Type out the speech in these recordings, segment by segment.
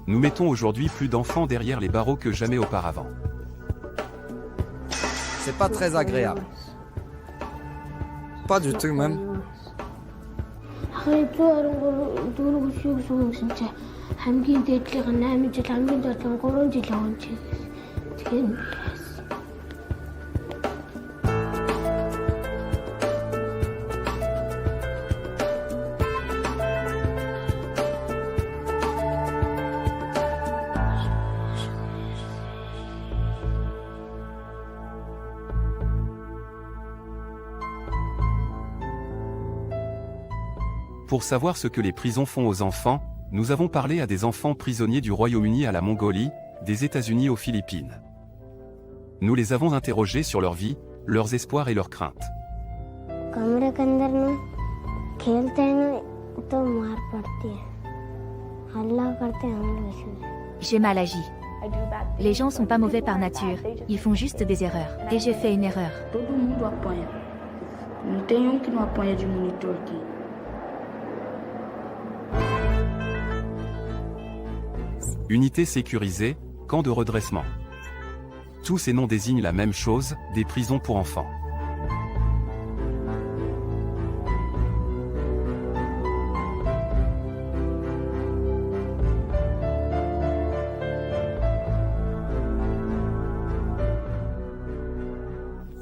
Nous mettons aujourd'hui plus d'enfants derrière les barreaux que jamais auparavant. C'est pas très agréable. Pas du tout même. Pour savoir ce que les prisons font aux enfants, nous avons parlé à des enfants prisonniers du Royaume-Uni à la Mongolie, des États-Unis aux Philippines. Nous les avons interrogés sur leur vie, leurs espoirs et leurs craintes. J'ai mal agi. Les gens sont pas mauvais par nature, ils font juste des erreurs. Et j'ai fait une erreur. Unité sécurisée, camp de redressement. Tous ces noms désignent la même chose, des prisons pour enfants.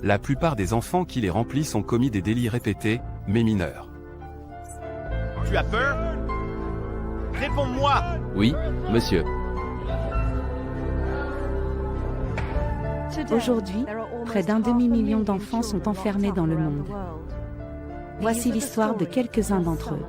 La plupart des enfants qui les remplissent ont commis des délits répétés, mais mineurs. Tu as peur? Réponds-moi! Oui, monsieur. Aujourd'hui, près d'un demi-million d'enfants sont enfermés dans le monde. Voici l'histoire de quelques-uns d'entre eux.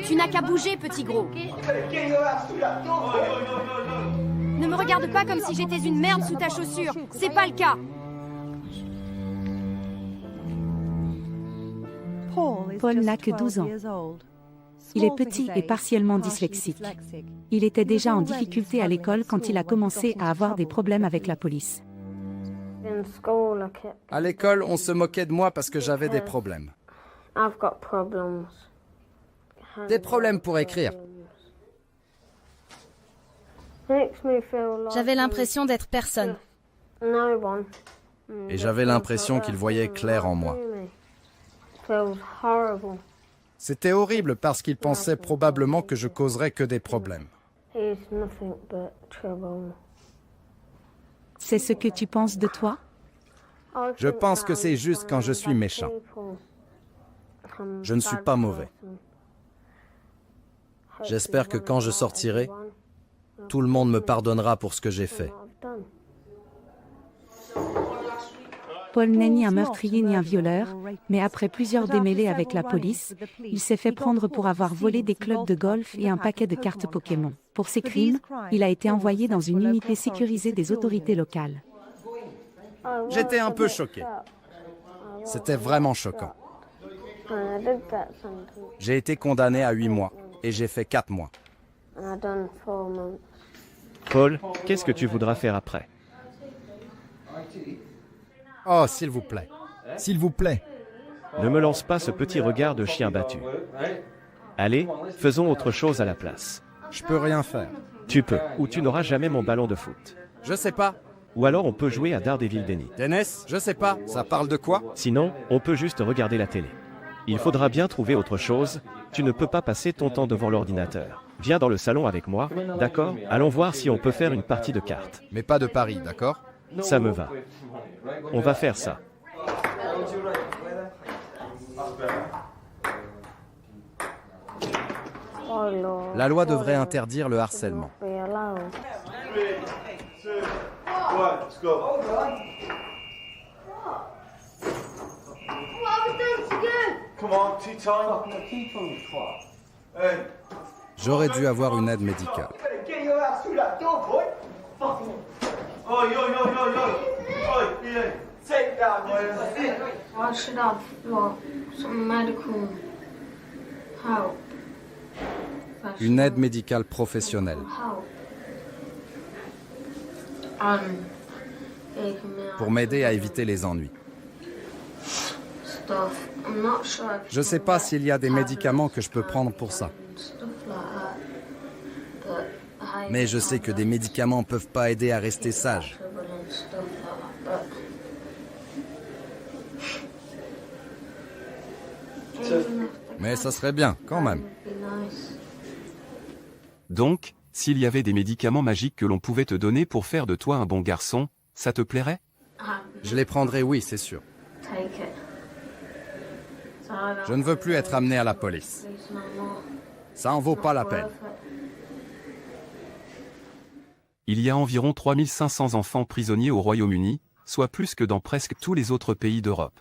Tu n'as qu'à bouger, petit gros. Ne me regarde pas comme si j'étais une merde sous ta chaussure. C'est pas le cas. Paul n'a que 12 ans. Il est petit et partiellement dyslexique. Il était déjà en difficulté à l'école quand il a commencé à avoir des problèmes avec la police. À l'école, on se moquait de moi parce que j'avais des problèmes. Des problèmes pour écrire. J'avais l'impression d'être personne. Et j'avais l'impression qu'il voyait clair en moi. C'était horrible parce qu'il pensait probablement que je causerais que des problèmes. C'est ce que tu penses de toi? Je pense que c'est juste quand je suis méchant. Je ne suis pas mauvais. J'espère que quand je sortirai, tout le monde me pardonnera pour ce que j'ai fait. Paul n'est ni un meurtrier ni un violeur, mais après plusieurs démêlés avec la police, il s'est fait prendre pour avoir volé des clubs de golf et un paquet de cartes Pokémon. Pour ces crimes, il a été envoyé dans une unité sécurisée des autorités locales. J'étais un peu choqué. C'était vraiment choquant. J'ai été condamné à 8 mois et j'ai fait 4 mois. Paul, qu'est-ce que tu voudras faire après? Oh, s'il vous plaît. S'il vous plaît. Ne me lance pas ce petit regard de chien battu. Allez, faisons autre chose à la place. Je peux rien faire. Tu peux, ou tu n'auras jamais mon ballon de foot. Je sais pas. Ou alors on peut jouer à Daredevil Denny. Dennis, je sais pas. Ça parle de quoi? Sinon, on peut juste regarder la télé. Il faudra bien trouver autre chose. Tu ne peux pas passer ton temps devant l'ordinateur. Viens dans le salon avec moi, d'accord? Allons voir si on peut faire une partie de cartes. Mais pas de paris, d'accord? Ça me va. On va faire ça. La loi devrait interdire le harcèlement. J'aurais dû avoir une aide médicale. Une aide médicale professionnelle. pour m'aider à éviter les ennuis. Je ne sais pas s'il y a des médicaments que je peux prendre pour ça. Mais je sais que des médicaments ne peuvent pas aider à rester sage. Mais ça serait bien, quand même. Donc, s'il y avait des médicaments magiques que l'on pouvait te donner pour faire de toi un bon garçon, ça te plairait? Je les prendrai, oui, c'est sûr. Je ne veux plus être amené à la police. Ça en vaut pas la peine. Il y a environ 3500 enfants prisonniers au Royaume-Uni, soit plus que dans presque tous les autres pays d'Europe.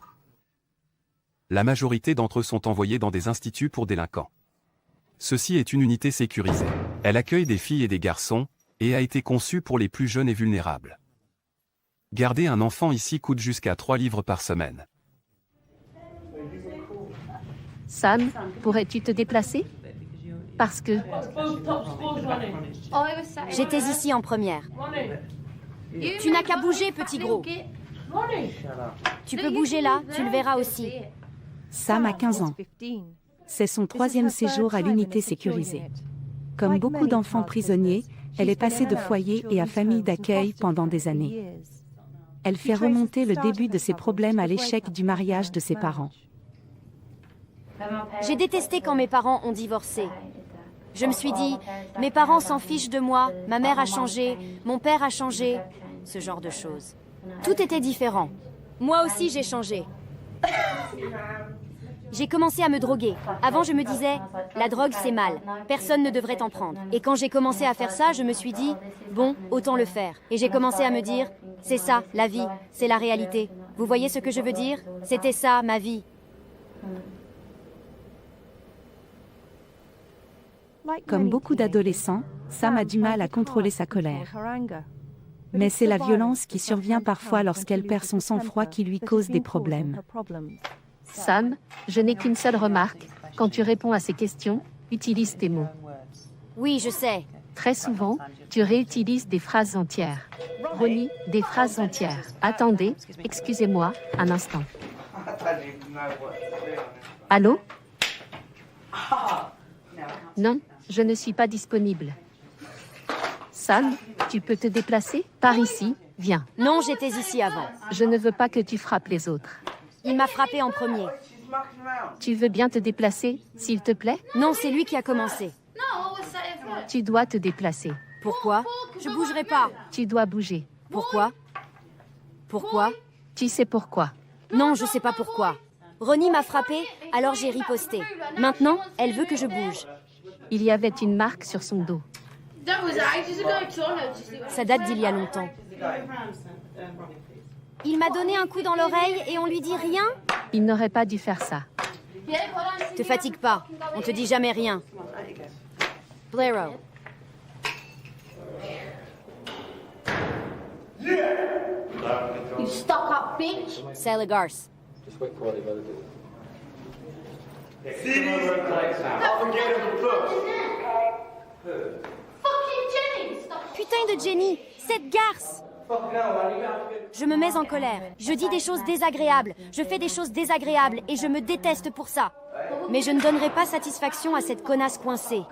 La majorité d'entre eux sont envoyés dans des instituts pour délinquants. Ceci est une unité sécurisée. Elle accueille des filles et des garçons, et a été conçue pour les plus jeunes et vulnérables. Garder un enfant ici coûte jusqu'à 3 livres par semaine. Sam, pourrais-tu te déplacer? Parce que... J'étais ici en première. Tu n'as qu'à bouger, petit gros. Tu peux bouger là, tu le verras aussi. Sam a 15 ans. C'est son 3e séjour à l'unité sécurisée. Comme beaucoup d'enfants prisonniers, elle est passée de foyer et à famille d'accueil pendant des années. Elle fait remonter le début de ses problèmes à l'échec du mariage de ses parents. J'ai détesté quand mes parents ont divorcé. Je me suis dit, mes parents s'en fichent de moi, ma mère a changé, mon père a changé, ce genre de choses. Tout était différent. Moi aussi j'ai changé. J'ai commencé à me droguer. Avant je me disais, la drogue c'est mal, personne ne devrait en prendre. Et quand j'ai commencé à faire ça, je me suis dit, bon, autant le faire. Et j'ai commencé à me dire, c'est ça, la vie, c'est la réalité. Vous voyez ce que je veux dire? C'était ça, ma vie. Comme beaucoup d'adolescents, Sam a du mal à contrôler sa colère. Mais c'est la violence qui survient parfois lorsqu'elle perd son sang-froid qui lui cause des problèmes. Sam, je n'ai qu'une seule remarque. Quand tu réponds à ces questions, utilise tes mots. Oui, je sais. Très souvent, tu réutilises des phrases entières. Ronnie, des phrases entières. Attendez, excusez-moi, un instant. Allô? Non, je ne suis pas disponible. Sam, tu peux te déplacer? Par ici, viens. Non, j'étais ici avant. Je ne veux pas que tu frappes les autres. Il m'a frappé en premier. Tu veux bien te déplacer, s'il te plaît? Non, c'est lui qui a commencé. Tu dois te déplacer. Pourquoi? Je bougerai pas. Tu dois bouger. Pourquoi? Pourquoi? Tu sais pourquoi? Non, je sais pas pourquoi. Ronnie m'a frappé, alors j'ai riposté. Maintenant, elle veut que je bouge. Il y avait une marque sur son dos. Ça date d'il y a longtemps. Il m'a donné un coup dans l'oreille et on lui dit rien? Il n'aurait pas dû faire ça. Te fatigue pas, on te dit jamais rien. Blaireau. You stuck up bitch. Saligars. Putain de Jenny, cette garce! Je me mets en colère, je dis des choses désagréables, je fais des choses désagréables et je me déteste pour ça. Mais je ne donnerai pas satisfaction à cette connasse coincée.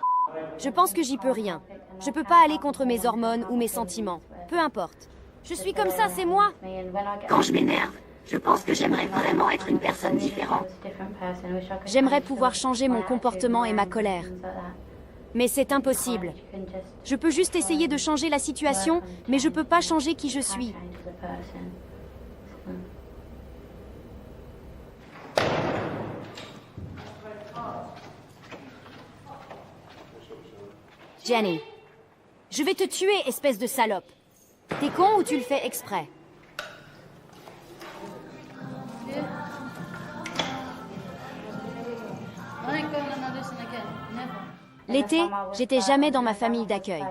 Je pense que j'y peux rien. Je peux pas aller contre mes hormones ou mes sentiments. Peu importe. Je suis comme ça, c'est moi. Quand je m'énerve, je pense que j'aimerais vraiment être une personne différente. J'aimerais pouvoir changer mon comportement et ma colère. Mais c'est impossible. Je peux juste essayer de changer la situation, mais je peux pas changer qui je suis. Jenny, je vais te tuer, espèce de salope. T'es con ou tu le fais exprès? L'été, j'étais jamais dans ma famille d'accueil.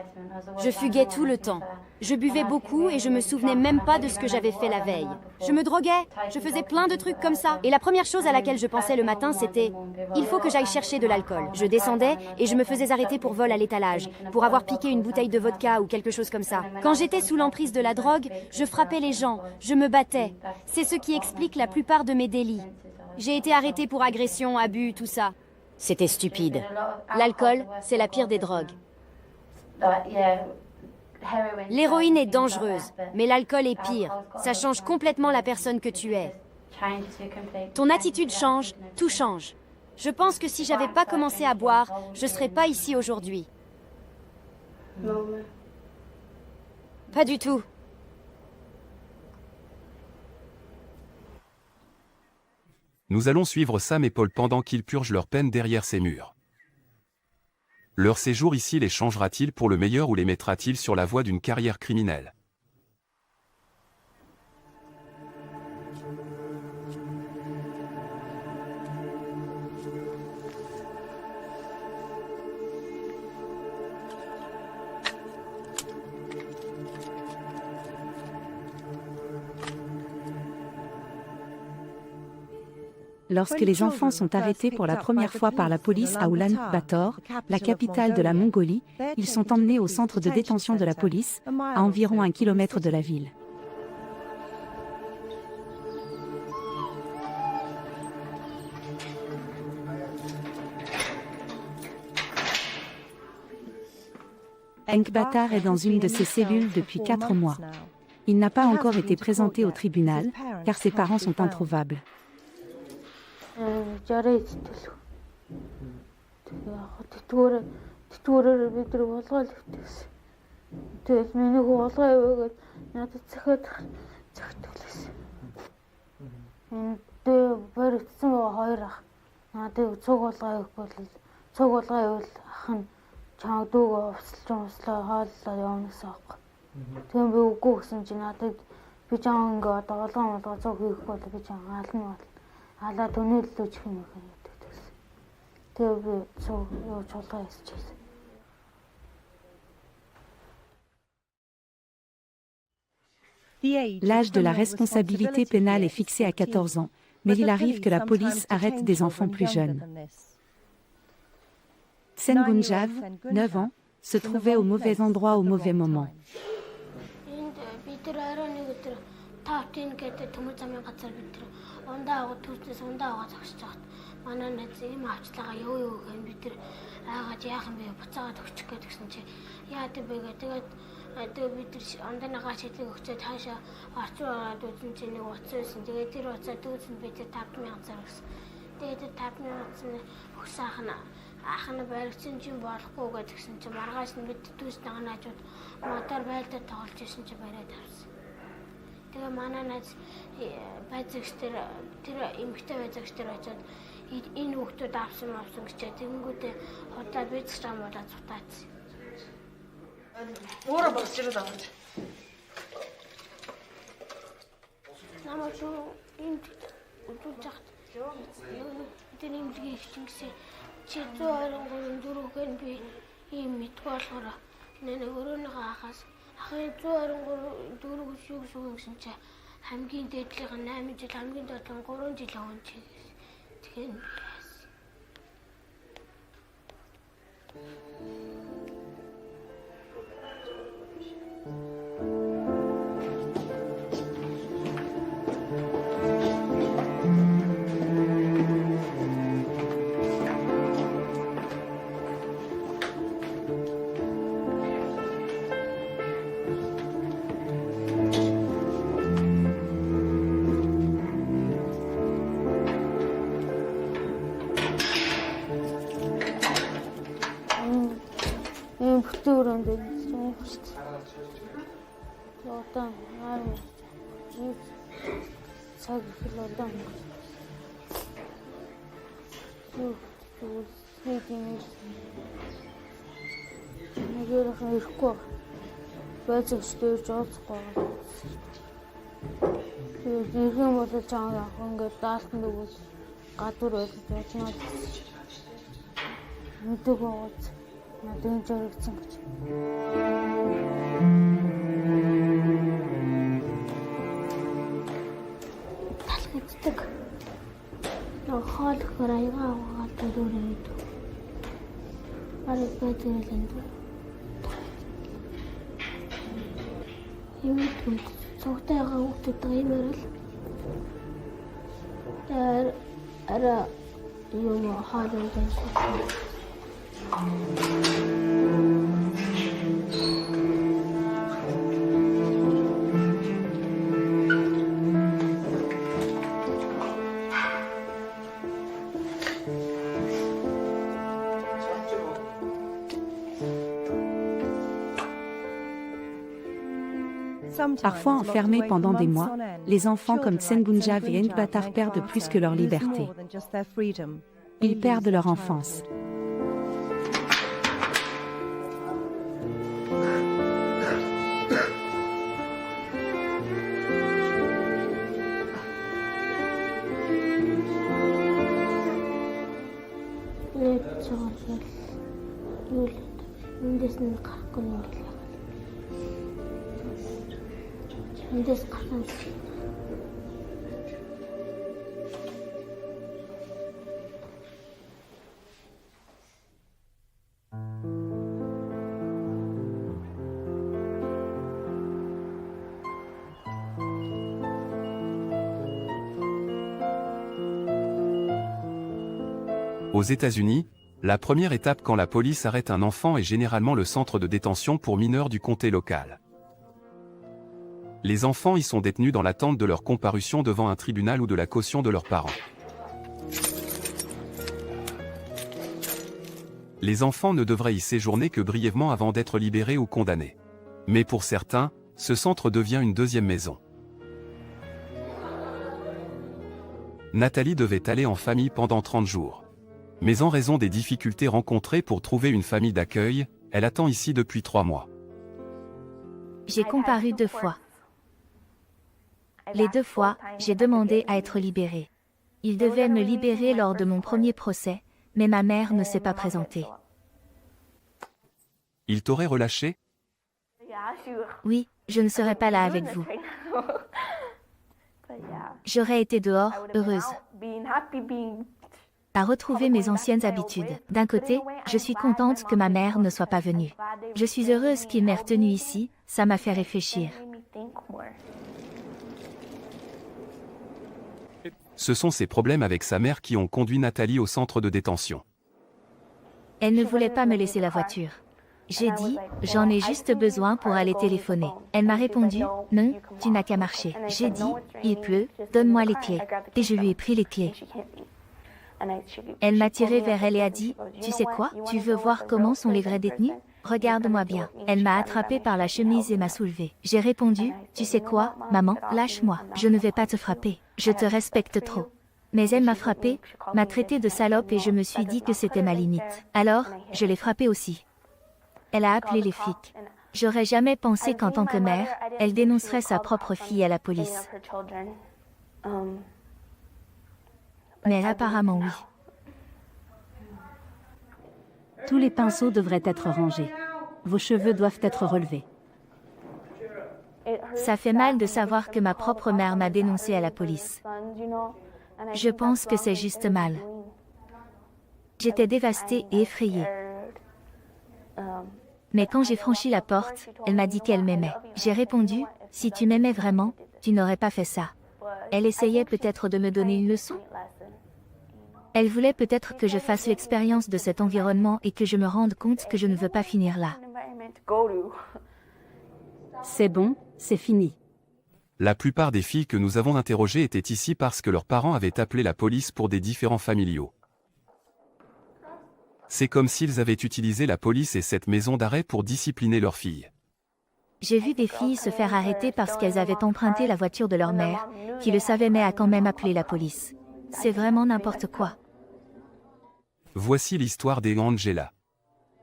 Je fuguais tout le temps. Je buvais beaucoup et je me souvenais même pas de ce que j'avais fait la veille. Je me droguais, je faisais plein de trucs comme ça. Et la première chose à laquelle je pensais le matin, c'était « Il faut que j'aille chercher de l'alcool ». Je descendais et je me faisais arrêter pour vol à l'étalage, pour avoir piqué une bouteille de vodka ou quelque chose comme ça. Quand j'étais sous l'emprise de la drogue, je frappais les gens, je me battais. C'est ce qui explique la plupart de mes délits. J'ai été arrêtée pour agression, abus, tout ça. C'était stupide. L'alcool, c'est la pire des drogues. L'héroïne est dangereuse, mais l'alcool est pire. Ça change complètement la personne que tu es. Ton attitude change, tout change. Je pense que si j'avais pas commencé à boire, je serais pas ici aujourd'hui. Pas du tout. Nous allons suivre Sam et Paul pendant qu'ils purgent leur peine derrière ces murs. Leur séjour ici les changera-t-il pour le meilleur ou les mettra-t-il sur la voie d'une carrière criminelle? Lorsque les enfants sont arrêtés pour la première fois par la police à Ulaanbaatar, la capitale de la Mongolie, ils sont emmenés au centre de détention de la police, à environ 1 kilomètre de la ville. Ulaanbaatar est dans une de ses cellules depuis 4 mois. Il n'a pas encore été présenté au tribunal, car ses parents sont introuvables. L'âge de la responsabilité pénale est fixé à 14 ans, mais il arrive que la police arrête des enfants plus jeunes. Sengunjav, 9 ans, se trouvait au mauvais endroit au mauvais moment. Ахна баригдсан чинь болохгүй гэдгсэн чинь маргааш нь бид дүүс даганаажууд мотор байлдаа тоглож ирсэн чинь бариад авсан. Тэгээ манай найз байцаагч тэр эмэгтэй байцаагч тэр очиод энэ хүүхдүүд авсан гэчээ тэгэнгүүтээ худаа бицч амуулаад цутаацсан. Өөрөө босч ирээд аваад. Намайг энд үзүүлчихт. Тэр имлэг их гэсэн чи 123 би ийм мэдгүй болохоор нэг өрөөнийхөө ахаас ахын 123 шүү гэсэн чи хамгийн дээдлийнх нь 8 жил хамгийн доод нь 3 жил өгөн чи тэгэхээр Parfois enfermés pendant des mois, les enfants comme Tsengunjav et Endbatar perdent plus que leur liberté. Ils perdent leur enfance. Aux États-Unis, la première étape quand la police arrête un enfant est généralement le centre de détention pour mineurs du comté local. Les enfants y sont détenus dans l'attente de leur comparution devant un tribunal ou de la caution de leurs parents. Les enfants ne devraient y séjourner que brièvement avant d'être libérés ou condamnés. Mais pour certains, ce centre devient une deuxième maison. Nathalie devait aller en famille pendant 30 jours. Mais en raison des difficultés rencontrées pour trouver une famille d'accueil, elle attend ici depuis 3 mois. J'ai comparu 2 fois. Les 2 fois, j'ai demandé à être libérée. Ils devaient me libérer lors de mon premier procès, mais ma mère ne s'est pas présentée. Ils t'auraient relâché? Oui, je ne serais pas là avec vous. J'aurais été dehors, heureuse. À retrouver mes anciennes habitudes. D'un côté, je suis contente que ma mère ne soit pas venue. Je suis heureuse qu'il m'ait retenue ici, ça m'a fait réfléchir. Ce sont ces problèmes avec sa mère qui ont conduit Nathalie au centre de détention. Elle ne voulait pas me laisser la voiture. J'ai dit, j'en ai juste besoin pour aller téléphoner. Elle m'a répondu, non, tu n'as qu'à marcher. J'ai dit, il pleut, donne-moi les clés. Et je lui ai pris les clés. Elle m'a tiré vers elle et a dit, tu sais quoi, tu veux voir comment sont les vrais détenus? Regarde-moi bien. Elle m'a attrapée par la chemise et m'a soulevée. J'ai répondu, tu sais quoi, maman, lâche-moi. Je ne vais pas te frapper. Je te respecte trop. Mais elle m'a frappée, m'a traité de salope et je me suis dit que c'était ma limite. Alors, je l'ai frappée aussi. Elle a appelé les flics. J'aurais jamais pensé qu'en tant que mère, elle dénoncerait sa propre fille à la police. Mais apparemment oui. Tous les pinceaux devraient être rangés. Vos cheveux doivent être relevés. Ça fait mal de savoir que ma propre mère m'a dénoncée à la police. Je pense que c'est juste mal. J'étais dévastée et effrayée. Mais quand j'ai franchi la porte, elle m'a dit qu'elle m'aimait. J'ai répondu, si tu m'aimais vraiment, tu n'aurais pas fait ça. Elle essayait peut-être de me donner une leçon. Elle voulait peut-être que je fasse l'expérience de cet environnement et que je me rende compte que je ne veux pas finir là. C'est bon, c'est fini. La plupart des filles que nous avons interrogées étaient ici parce que leurs parents avaient appelé la police pour des différends familiaux. C'est comme s'ils avaient utilisé la police et cette maison d'arrêt pour discipliner leurs filles. J'ai vu des filles se faire arrêter parce qu'elles avaient emprunté la voiture de leur mère, qui le savait mais a quand même appelé la police. C'est vraiment n'importe quoi. Voici l'histoire d'Angela.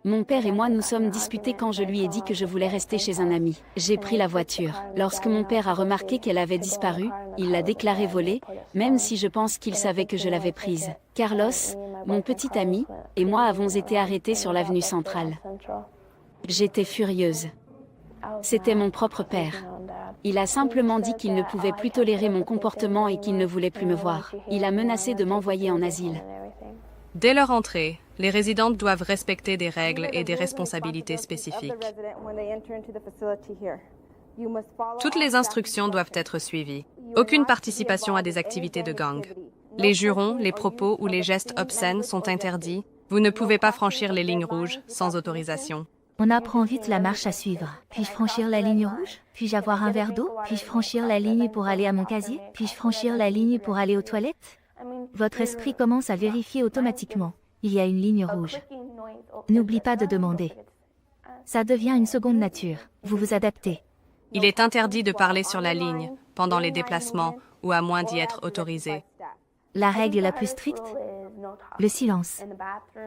Mon père et moi nous sommes disputés quand je lui ai dit que je voulais rester chez un ami. J'ai pris la voiture. Lorsque mon père a remarqué qu'elle avait disparu, il l'a déclarée volée, même si je pense qu'il savait que je l'avais prise. Carlos, mon petit ami, et moi avons été arrêtés sur l'avenue centrale. J'étais furieuse. C'était mon propre père. Il a simplement dit qu'il ne pouvait plus tolérer mon comportement et qu'il ne voulait plus me voir. Il a menacé de m'envoyer en asile. Dès leur entrée, les résidentes doivent respecter des règles et des responsabilités spécifiques. Toutes les instructions doivent être suivies. Aucune participation à des activités de gang. Les jurons, les propos ou les gestes obscènes sont interdits. Vous ne pouvez pas franchir les lignes rouges sans autorisation. On apprend vite la marche à suivre. Puis-je franchir la ligne rouge? Puis-je avoir un verre d'eau? Puis-je franchir la ligne pour aller à mon casier? Puis-je franchir la ligne pour aller aux toilettes? Votre esprit commence à vérifier automatiquement. Il y a une ligne rouge. N'oublie pas de demander. Ça devient une seconde nature. Vous vous adaptez. Il est interdit de parler sur la ligne, pendant les déplacements ou à moins d'y être autorisé. La règle la plus stricte? Le silence.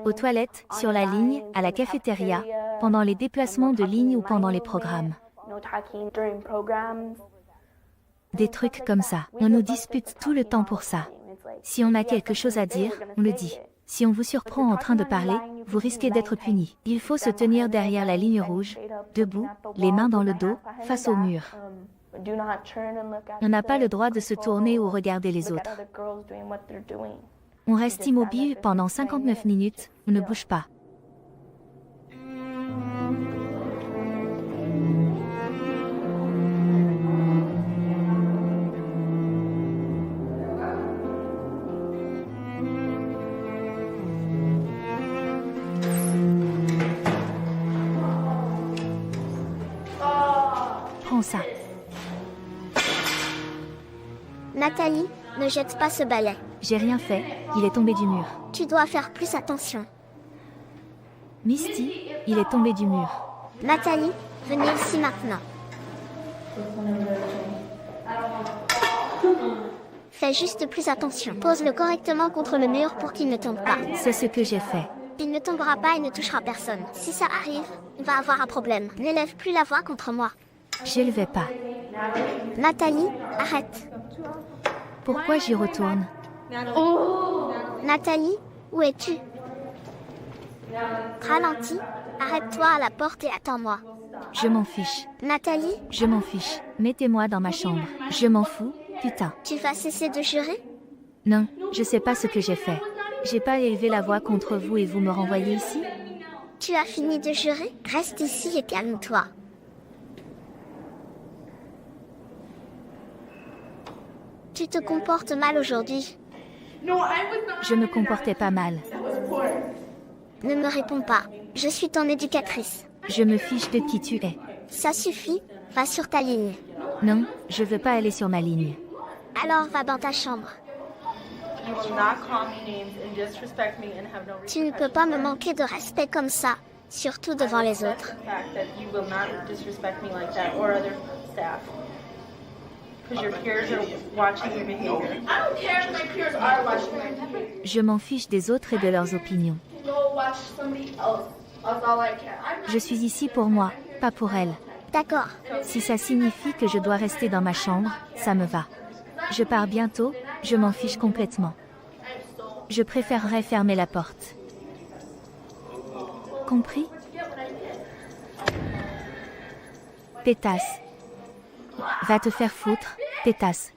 Aux toilettes, sur la ligne, à la cafétéria, pendant les déplacements de ligne ou pendant les programmes. Des trucs comme ça. On nous dispute tout le temps pour ça. Si on a quelque chose à dire, on le dit. Si on vous surprend en train de parler, vous risquez d'être puni. Il faut se tenir derrière la ligne rouge, debout, les mains dans le dos, face au mur. On n'a pas le droit de se tourner ou regarder les autres. On reste immobile pendant 59 minutes, on ne bouge pas. Prends ça. Nathalie, ne jette pas ce balai. J'ai rien fait, il est tombé du mur. Tu dois faire plus attention. Misty, il est tombé du mur. Nathalie, venez ici maintenant. Fais juste plus attention. Pose-le correctement contre le mur pour qu'il ne tombe pas. C'est ce que j'ai fait. Il ne tombera pas et ne touchera personne. Si ça arrive, on va avoir un problème. N'élève plus la voix contre moi. J'élevais pas. Nathalie, arrête. Pourquoi j'y retourne? Nathalie, où es-tu? Ralentis, arrête-toi à la porte et attends-moi. Je m'en fiche. Nathalie? Je m'en fiche. Mettez-moi dans ma chambre. Je m'en fous, putain. Tu vas cesser de jurer? Non, je sais pas ce que j'ai fait. J'ai pas élevé la voix contre vous et vous me renvoyez ici? Tu as fini de jurer? Reste ici et calme-toi. Tu te comportes mal aujourd'hui. Je me comportais pas mal. Ne me réponds pas. Je suis ton éducatrice. Je me fiche de qui tu es. Ça suffit, va sur ta ligne. Non, je veux pas aller sur ma ligne. Alors va dans ta chambre. Tu ne peux pas me manquer de respect comme ça, surtout devant les autres. Je m'en fiche des autres et de leurs opinions. Je suis ici pour moi, pas pour elle. D'accord. Si ça signifie que je dois rester dans ma chambre, ça me va. Je pars bientôt, je m'en fiche complètement. Je préférerais fermer la porte. Compris? Pétasse. Va te faire foutre, pétasse.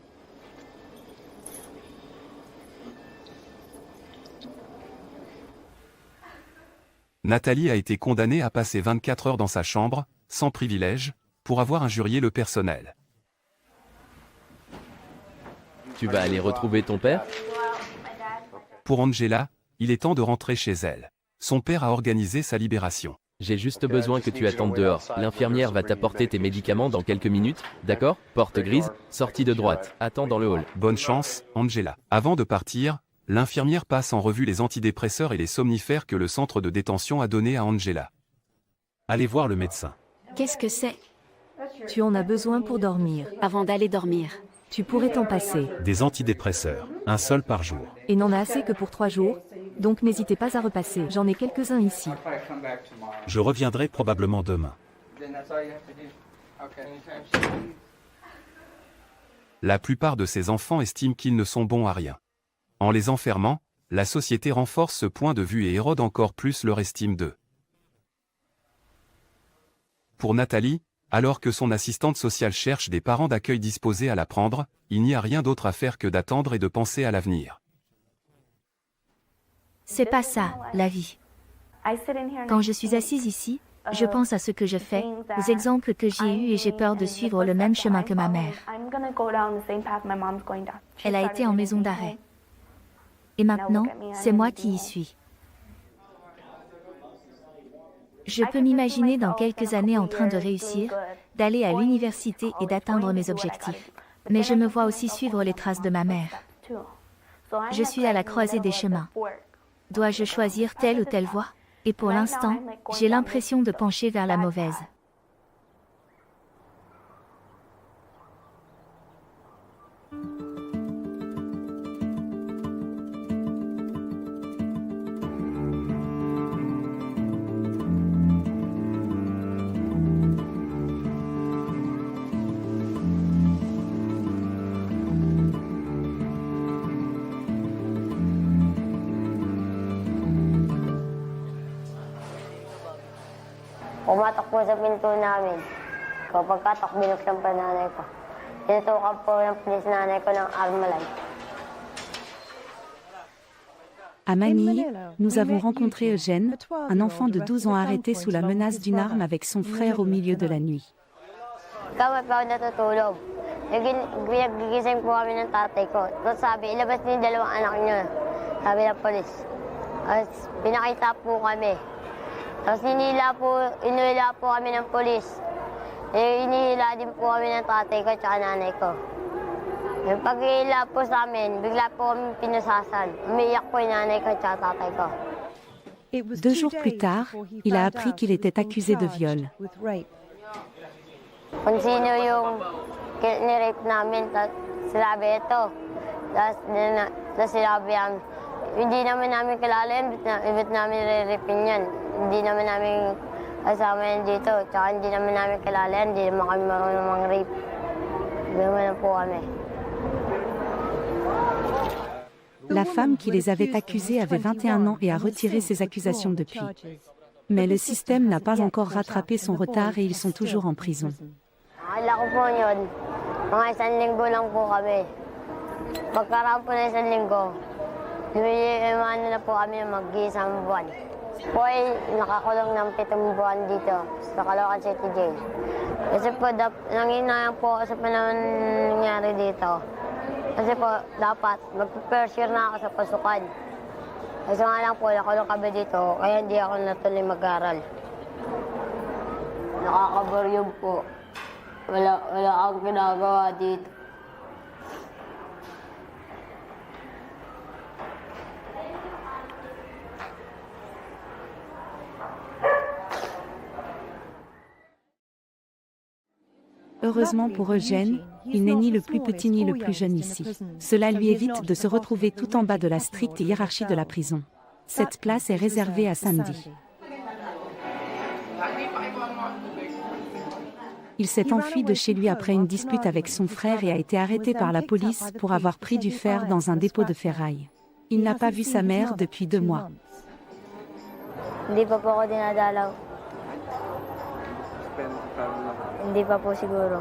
Nathalie a été condamnée à passer 24 heures dans sa chambre, sans privilège, pour avoir injurié le personnel. Tu vas aller retrouver ton père? Pour Angela, il est temps de rentrer chez elle. Son père a organisé sa libération. J'ai juste besoin que tu attendes dehors. L'infirmière va t'apporter tes médicaments dans quelques minutes, d'accord? Porte grise, sortie de droite. Attends dans le hall. Bonne chance, Angela. Avant de partir, l'infirmière passe en revue les antidépresseurs et les somnifères que le centre de détention a donnés à Angela. Allez voir le médecin. Qu'est-ce que c'est? Tu en as besoin pour dormir. Avant d'aller dormir. Tu pourrais t'en passer. Des antidépresseurs, un seul par jour. Et n'en a assez que pour 3 jours, donc n'hésitez pas à repasser. J'en ai quelques-uns ici. Je reviendrai probablement demain. La plupart de ces enfants estiment qu'ils ne sont bons à rien. En les enfermant, La société renforce ce point de vue et érode encore plus leur estime d'eux. Pour Nathalie, alors que son assistante sociale cherche des parents d'accueil disposés à la prendre, il n'y a rien d'autre à faire que d'attendre et de penser à l'avenir. C'est pas ça, la vie. Quand je suis assise ici, je pense à ce que je fais, aux exemples que j'ai eus et j'ai peur de suivre le même chemin que ma mère. Elle a été en maison d'arrêt. Et maintenant, c'est moi qui y suis. Je peux m'imaginer dans quelques années en train de réussir, d'aller à l'université et d'atteindre mes objectifs. Mais je me vois aussi suivre les traces de ma mère. Je suis à la croisée des chemins. Dois-je choisir telle ou telle voie? Et pour l'instant, j'ai l'impression de pencher vers la mauvaise. Pumatok po sa pinto namin. Kapag katok, binuksan pa nanay ko. Tinutukan po ng pulis nanay ko ng Armalite. À Manille, nous avons rencontré Eugène, un enfant de 12 ans arrêté sous la menace d'une arme avec son frère au milieu de la nuit. Kami pa natutulog. Gigising po kami ng tatay ko. Tapos sabi, ilabas niyo yung dalawang anak niyo. Sabi ng polis. Pinakita po kami. Tapos inila po kami ng polis. Inihila din po kami ng tatay ko at nanay ko. Yung pag-ihila po sa amin, bigla po kami pinasasan. Umiiyak po yung nanay ko at tatay ko. 2 jours plus tard, il a appris qu'il était accusé de viol. Kung sino yung nirape namin, sinabi ito. Tapos sinabi namin, hindi naman namin kilala yan, ibit namin niripin yan. Hindi naman namin kasama yan dito, tsaka hindi naman namin kilala yan, hindi naman kami marunong mang-rape. Ganoon na po kami. La femme qui les avait accusés avait 21 ans et a retiré ses accusations depuis. Mais le système n'a pas encore rattrapé son retard et ils sont toujours en prison. Akala ko po yun, mga 1 linggo lang po kami. Pagkaraan po na 1 linggo, lumiliman na po kami mag-iisang buwan. Po ay nakakulong ng 7 buwan dito sa Caloocan City Jail. Kasi po, nanginayang po ako sa panahon nangyari dito. Kasi po, dapat mag-first year na ako sa pasukan. Kasi nga lang po, nakulong kami dito, kaya hindi ako natuloy mag-aral. Nakakabaryog po. Wala akong ginagawa dito. Heureusement pour Eugène, il n'est ni le plus petit ni le plus jeune ici. Cela lui évite de se retrouver tout en bas de la stricte hiérarchie de la prison. Cette place est réservée à Sandy. Il s'est enfui de chez lui après une dispute avec son frère et a été arrêté par la police pour avoir pris du fer dans un dépôt de ferraille. Il n'a pas vu sa mère depuis 2 mois. Hindi pa po ako dinadalaw. Hindi pa po siguro.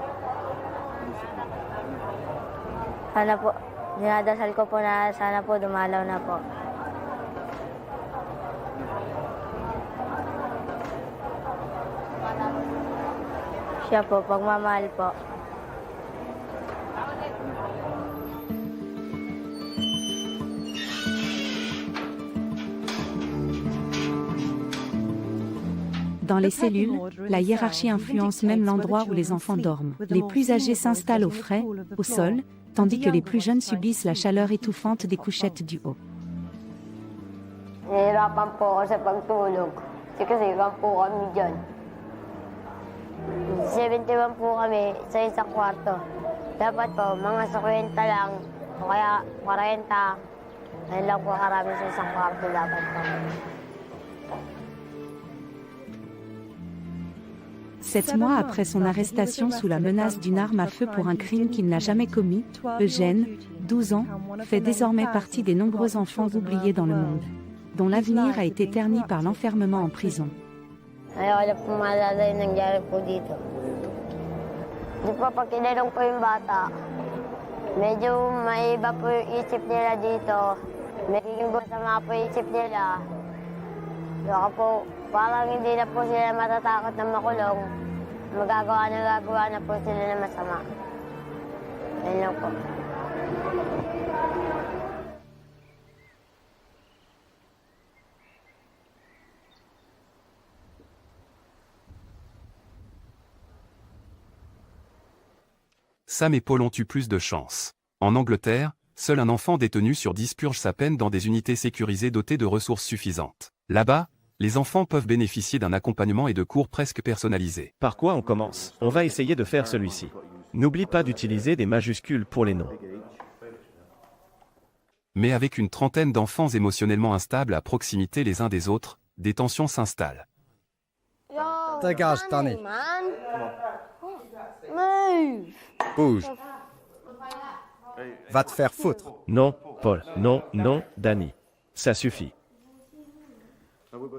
Sana po, dinadasal ko po na sana po dumalaw na po. Siya po, pagmamahal po. Dans les cellules, la hiérarchie influence même l'endroit où les enfants dorment. Les plus âgés s'installent au frais, au sol, tandis que les plus jeunes subissent la chaleur étouffante des couchettes du haut. Nahihirapan po ako sa pagtulog. Kasi po kami dyan. 71 po kami sa isang kwarto. Dapat po, mga 50 lang, o kaya 40. Ayun lang po karami sa isang kwarto dapat po. 7 mois après son arrestation sous la menace d'une arme à feu pour un crime qu'il n'a jamais commis, Eugène, 12 ans, fait désormais partie des nombreux enfants oubliés dans le monde, dont l'avenir a été terni par l'enfermement en prison. Ayoko na po maalala yung nangyari po dito. Di po pag kinalong po yung bata, medyo maiba po yung isip nila dito. Magiging masama po yung isip nila. Saka po, parang hindi na po sila matatakot na makulong. Magagawa na po sila na masama. Yan lang po. Sam et Paul ont eu plus de chance. En Angleterre, seul un enfant détenu sur 10 purge sa peine dans des unités sécurisées dotées de ressources suffisantes. Là-bas, les enfants peuvent bénéficier d'un accompagnement et de cours presque personnalisés. Par quoi on commence? On va essayer de faire celui-ci. N'oublie pas d'utiliser des majuscules pour les noms. Mais avec une trentaine d'enfants émotionnellement instables à proximité les uns des autres, des tensions s'installent. Dégage, Danny. Bouge. Va te faire foutre. Non, Paul. Non, non, Danny. Ça suffit.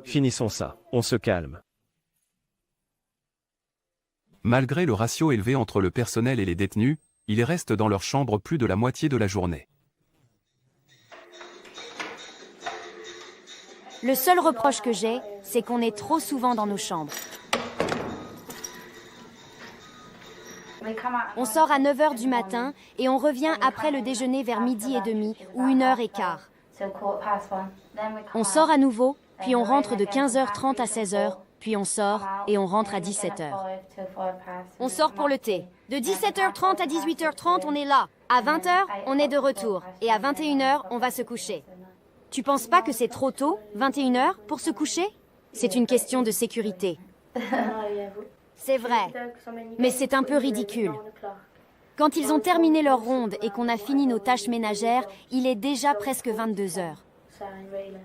Finissons ça. On se calme. Malgré le ratio élevé entre le personnel et les détenus, ils restent dans leur chambre plus de la moitié de la journée. Le seul reproche que j'ai, c'est qu'on est trop souvent dans nos chambres. On sort à 9h du matin et on revient après le déjeuner vers 12h30 ou 1h15. On sort à nouveau, puis on rentre de 15h30 à 16h, puis on sort et on rentre à 17h. On sort pour le thé. De 17h30 à 18h30, on est là. À 20h, on est de retour. Et à 21h, on va se coucher. Tu penses pas que c'est trop tôt, 21h, pour se coucher? C'est une question de sécurité. C'est vrai, mais c'est un peu ridicule. Quand ils ont terminé leur ronde et qu'on a fini nos tâches ménagères, il est déjà presque 22h.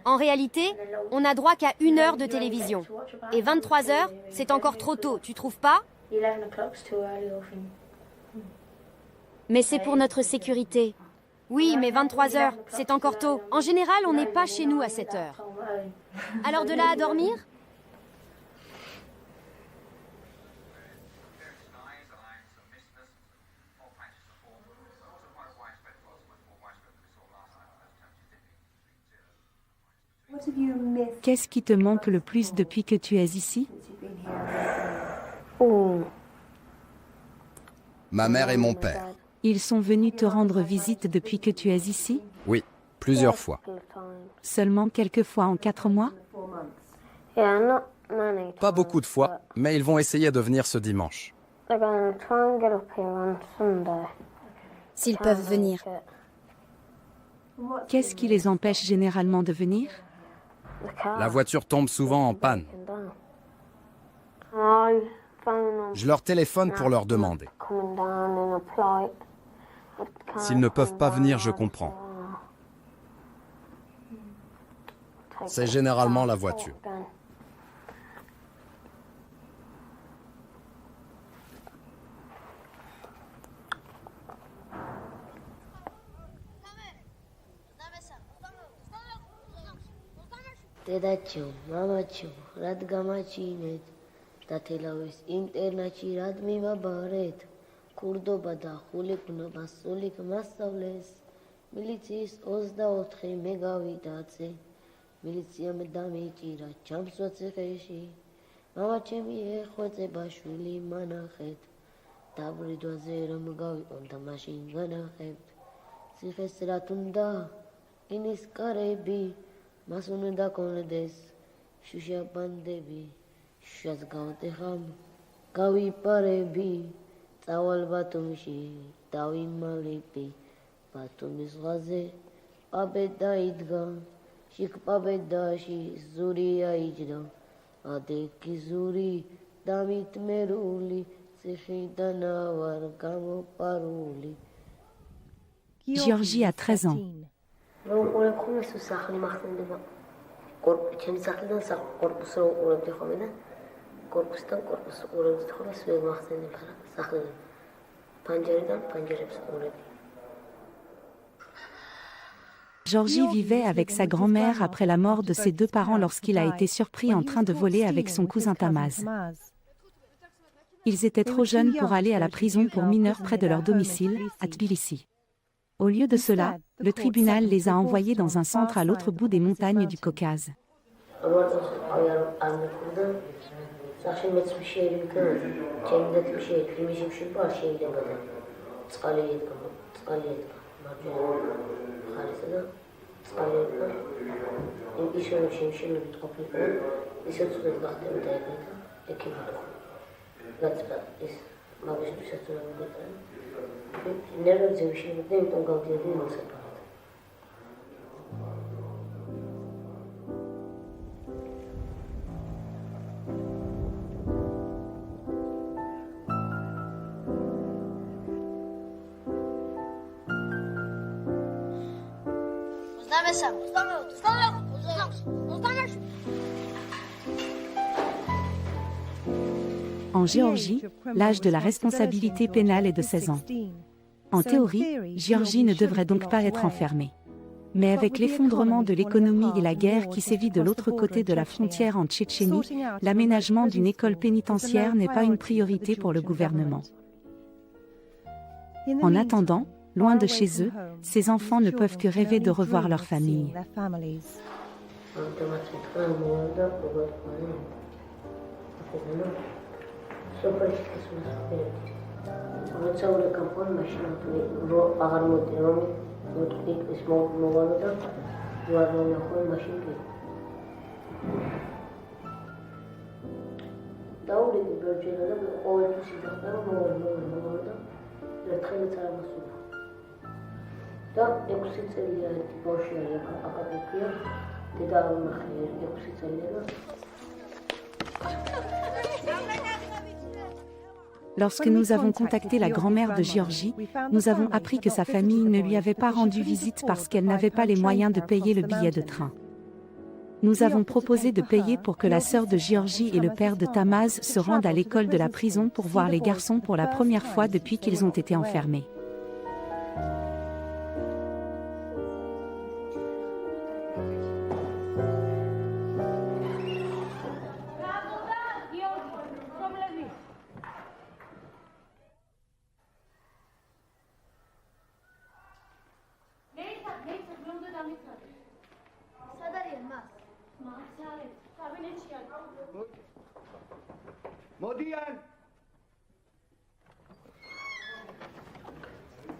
En réalité, on n'a droit qu'à 1 heure de télévision. Et 23h, c'est encore trop tôt, tu trouves pas? Mais c'est pour notre sécurité. Oui, mais 23h, c'est encore tôt. En général, on n'est pas chez nous à 7h. Alors de là à dormir? Qu'est-ce qui te manque le plus depuis que tu es ici? Ma mère et mon père. Ils sont venus te rendre visite depuis que tu es ici? Oui, plusieurs fois. Seulement quelques fois en 4 mois? Pas beaucoup de fois, mais ils vont essayer de venir ce dimanche. S'ils peuvent venir. Qu'est-ce qui les empêche généralement de venir? La voiture tombe souvent en panne. Je leur téléphone pour leur demander. S'ils ne peuvent pas venir, je comprends. C'est généralement la voiture. დედაჩო, მამაჩო, რად გამაჩინეთ? დათელავის ინტერნატში რად მივაბარეთ? ქურდობა და ხულიკნობა სულიკ მასწავლეს. მილიციის 24 მე გავიტაცე. მილიციამ დამიჭირა ჩამსვა ციხეში. მამაჩემი ეხვეწება შვილი მანახეთ. დაბრიდვაზე რომ გავიყომ და მაშინ განახებთ. ციხეს რა თუნდა? ინის კარები. მას უნდა კონდეს შუშა ბანდები შუშას გავტეხამ გავიპარები წავალ ბათუმში დავიმალები ბათუმის ზღვაზე პაბედა იდგა შიქ პაბედაში ზური აიჯდა ადეკი ზური დამიტმერული ციხიდან ავარ გამოპარული. Georgie a 13 ans. უყურებ ხოლმე სულ სახლი მახსენდება. ჩემი სახლიდან კორპუსს უყურებდი ხოლმე და კორპუსთან კორპუსს უყურებდი ხოლმე სულ მახსენდება რა სახლიდან პანჯერიდან პანჯერებს უყურებდი. Georgie vivait avec sa grand-mère après la mort de ses deux parents lorsqu'il a été surpris en train de voler avec son cousin Tamaz. Ils étaient trop jeunes pour aller à la prison pour mineurs près de leur domicile, à Tbilissi. Au lieu de cela, le tribunal les a envoyés dans un centre à l'autre bout des montagnes du Caucase. En Géorgie, l'âge de la responsabilité pénale est de 16 ans. En théorie, Géorgie ne devrait donc pas être enfermée. Mais avec l'effondrement de l'économie et la guerre qui sévit de l'autre côté de la frontière en Tchétchénie, l'aménagement d'une école pénitentiaire n'est pas une priorité pour le gouvernement. En attendant, loin de chez eux, ces enfants ne peuvent que rêver de revoir leur famille. Lorsque nous avons contacté la grand-mère de Géorgie, nous avons appris que sa famille ne lui avait pas rendu visite parce qu'elle n'avait pas les moyens de payer le billet de train. Nous avons proposé de payer pour que la sœur de Géorgie et le père de Tamaz se rendent à l'école de la prison pour voir les garçons pour la première fois depuis qu'ils ont été enfermés.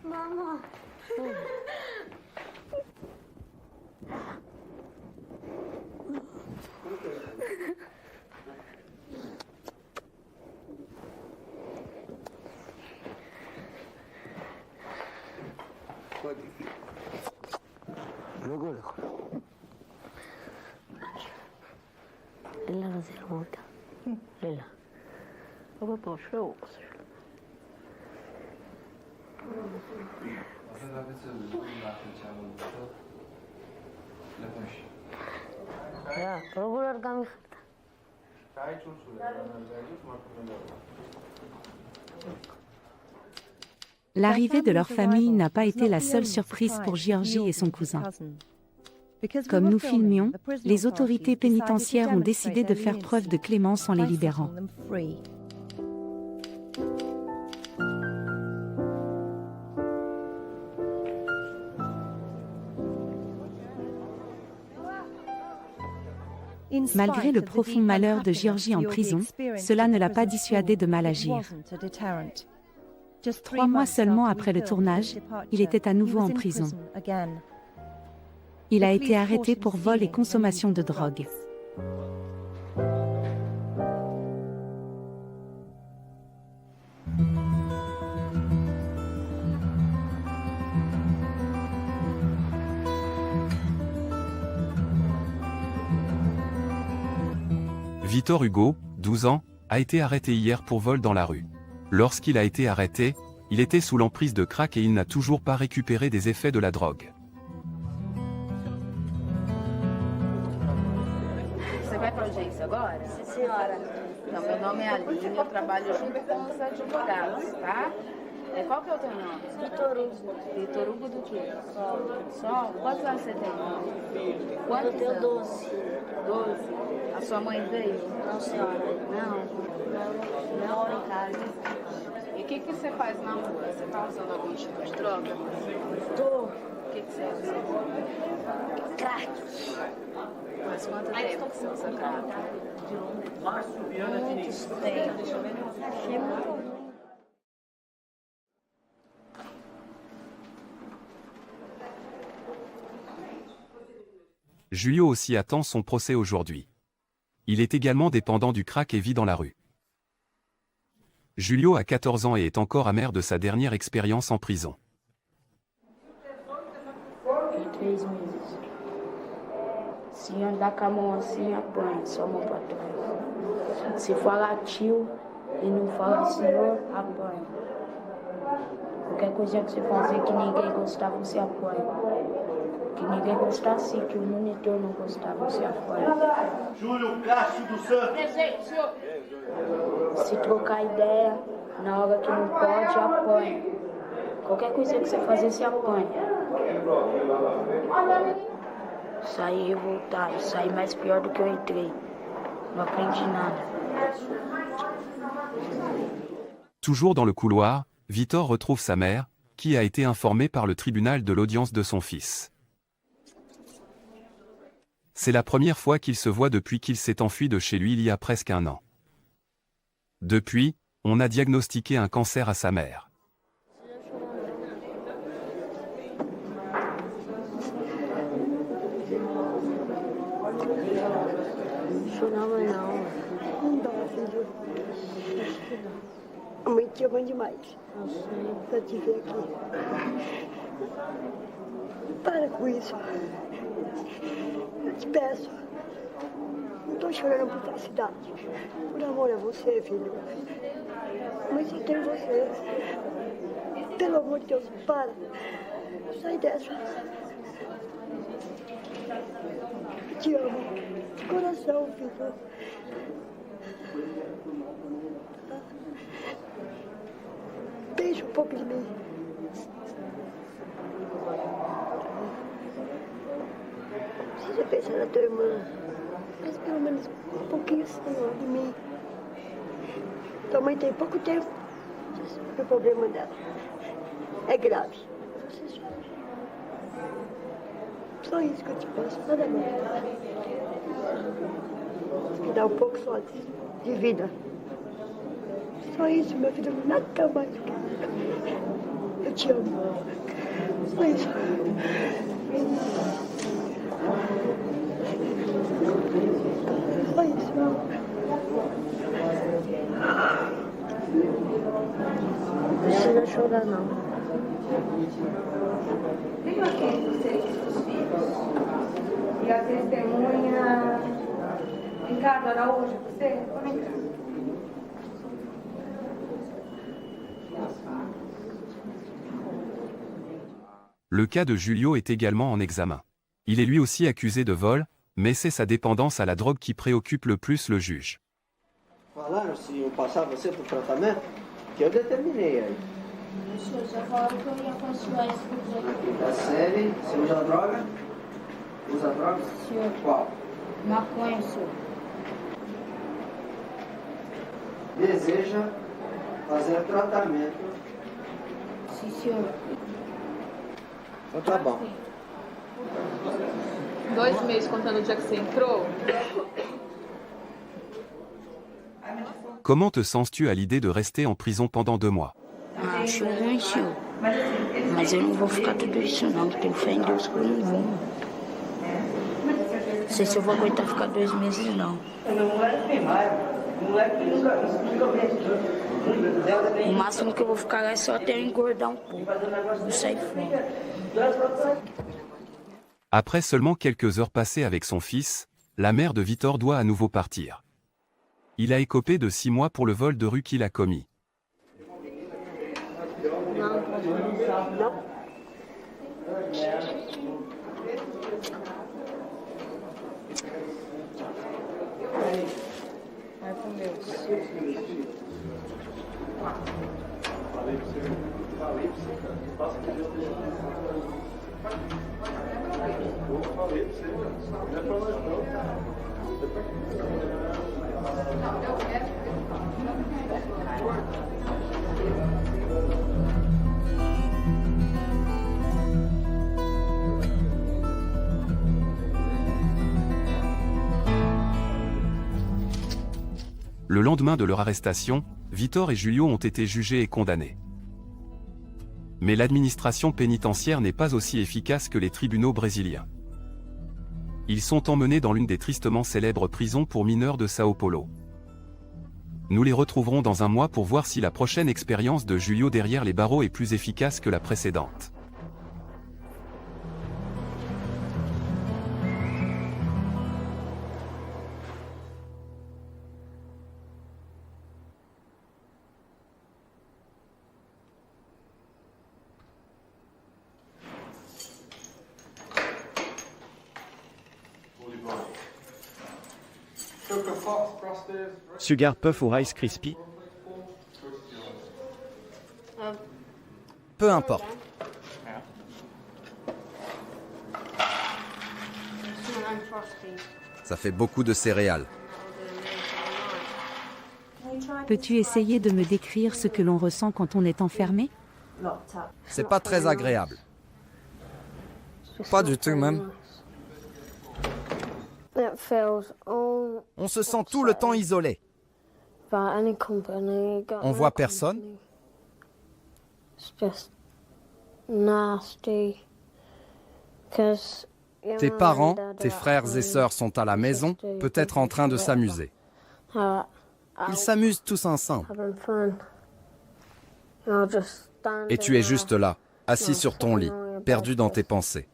Mama. Lila razia muda. Lila. Apa pošao? L'arrivée de leur famille n'a pas été la seule surprise pour Géorgie et son cousin. Comme nous filmions, les autorités pénitentiaires ont décidé de faire preuve de clémence en les libérant. Malgré le profond malheur de Géorgie en prison, cela ne l'a pas dissuadé de mal agir. 3 mois seulement après le tournage, il était à nouveau en prison. Il a été arrêté pour vol et consommation de drogue. Victor Hugo, 12 ans, a été arrêté hier pour vol dans la rue. Lorsqu'il a été arrêté, il était sous l'emprise de crack et il n'a toujours pas récupéré des effets de la drogue. vai para a audiência agora? Sim, senhora. Então, meu nome é Aline, eu trabalho junto com os advogados, tá? Qual que é o teu nome? Vitor Hugo. Vitor Hugo do quê? Sol. Quantos anos você tem? Quantos eu tenho anos? 12. 12. A sua mãe veio? Não, senhora. Não. Não moro em casa. E o que você faz na rua? Você tá usando algum tipo de droga? Tô. O que você usa? Crack. Mas quanto tempo que você usa crack? Muitos tempos. Achei muito ruim. Julio aussi attend son procès aujourd'hui. Il est également dépendant du crack et vit dans la rue. Julio a 14 ans et est encore amer de sa dernière expérience en prison. Em 3 meses. Se andar com a mão assim, apanha, só a mão para trás. Se falar tio e não fala senhor, apanha. Qualquer coisa que você fazer que ninguém gostar, você apanha. Que ninguém gostasse, que o monitor não gostava, você apanha. Júlio Castro dos Santos. Presente, senhor. Se trocar ideia, na hora que não pode, apanha. Qualquer coisa que você fazer, você apanha. Saí revoltado, saí mais pior do que eu entrei. Não aprendi nada. Toujours dans le couloir, Vitor retrouve sa mère, qui a été informée par le tribunal de l'audience de son fils. C'est la première fois qu'il se voit depuis qu'il s'est enfui de chez lui il y a presque 1 an. Depuis, on a diagnostiqué un cancer à sa mère. Chorava não. Não dá, filho. A mãe te ama demais. Pra te ver aqui. Para com isso. Eu te peço. Não tô chorando por felicidade. Por amor a você, filho. Mas eu tenho você. Pelo amor de Deus, para. Sai dessa. Eu te amo. De coração, filho. Beijo um pouco de mim. Precisa pensar na tua irmã. Mas pelo menos um pouquinho assim, ó, de mim. Tua mãe tem pouco tempo. O problema dela é grave. Só isso que eu te peço, nada mais. Me dá um pouco só de vida. Só isso, meu filho, nada mais. Eu te amo. Só isso. Só isso. Não precisa chorar, não. E a testemunha Ricardo Araújo, você? Vem cá. Le cas de Julio est également en examen. Il est lui aussi accusé de vol, mais c'est sa dépendance à la drogue qui préoccupe le plus le juge. Falaram se eu passar você para o tratamento, que eu determinei aí. O senhor já falou que eu ia continuar isso aqui. É sério? Você usa droga? Usa droga? Senhor. Qual? Maconha, senhor. Deseja fazer tratamento. Sim, senhor. Então tá bom. 2 meses contando o dia que você entrou. Comment te sens-tu à l'idée de rester en prison pendant 2 mois? Acho ruim, senhor. Mas eu não vou ficar tudo isso, não. Tenho fé em Deus que eu não vou. Não sei se eu vou aguentar ficar 2 meses, não. O máximo que eu vou ficar lá é só até eu engordar um pouco. Não sair fora. Après seulement quelques heures passées avec son fils, la mère de Vitor doit à nouveau partir. Il a écopé de 6 mois pour le vol de rue qu'il a commis. Le lendemain de leur arrestation, Vitor et Julio ont été jugés et condamnés. Mais l'administration pénitentiaire n'est pas aussi efficace que les tribunaux brésiliens. Ils sont emmenés dans l'une des tristement célèbres prisons pour mineurs de Sao Paulo. Nous les retrouverons dans un mois pour voir si la prochaine expérience de Julio derrière les barreaux est plus efficace que la précédente. Sugar Puff ou Rice Krispie? Peu importe. Ça fait beaucoup de céréales. Peux-tu essayer de me décrire ce que l'on ressent quand on est enfermé? C'est pas très agréable. Pas du tout même. On se sent tout le temps isolé. On voit personne. Tes parents, tes frères et sœurs sont à la maison, peut-être en train de s'amuser. Ils s'amusent tous ensemble. Et tu es juste là, assis sur ton lit, perdu dans tes pensées.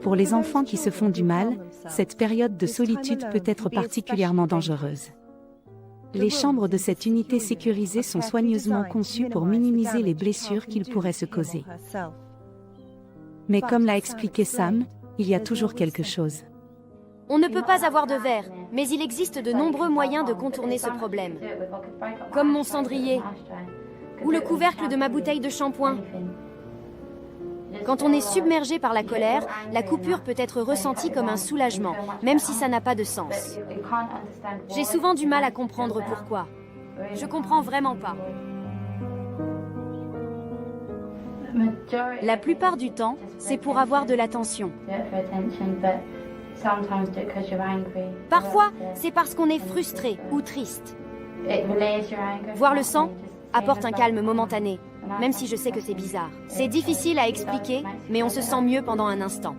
Pour les enfants qui se font du mal, cette période de solitude peut être particulièrement dangereuse. Les chambres de cette unité sécurisée sont soigneusement conçues pour minimiser les blessures qu'ils pourraient se causer. Mais comme l'a expliqué Sam, il y a toujours quelque chose. On ne peut pas avoir de verre, mais il existe de nombreux moyens de contourner ce problème. Comme mon cendrier, ou le couvercle de ma bouteille de shampoing. Quand on est submergé par la colère, la coupure peut être ressentie comme un soulagement, même si ça n'a pas de sens. J'ai souvent du mal à comprendre pourquoi. Je comprends vraiment pas. La plupart du temps, c'est pour avoir de l'attention. Parfois, c'est parce qu'on est frustré ou triste. Voir le sang apporte un calme momentané, même si je sais que c'est bizarre. C'est difficile à expliquer, mais on se sent mieux pendant un instant.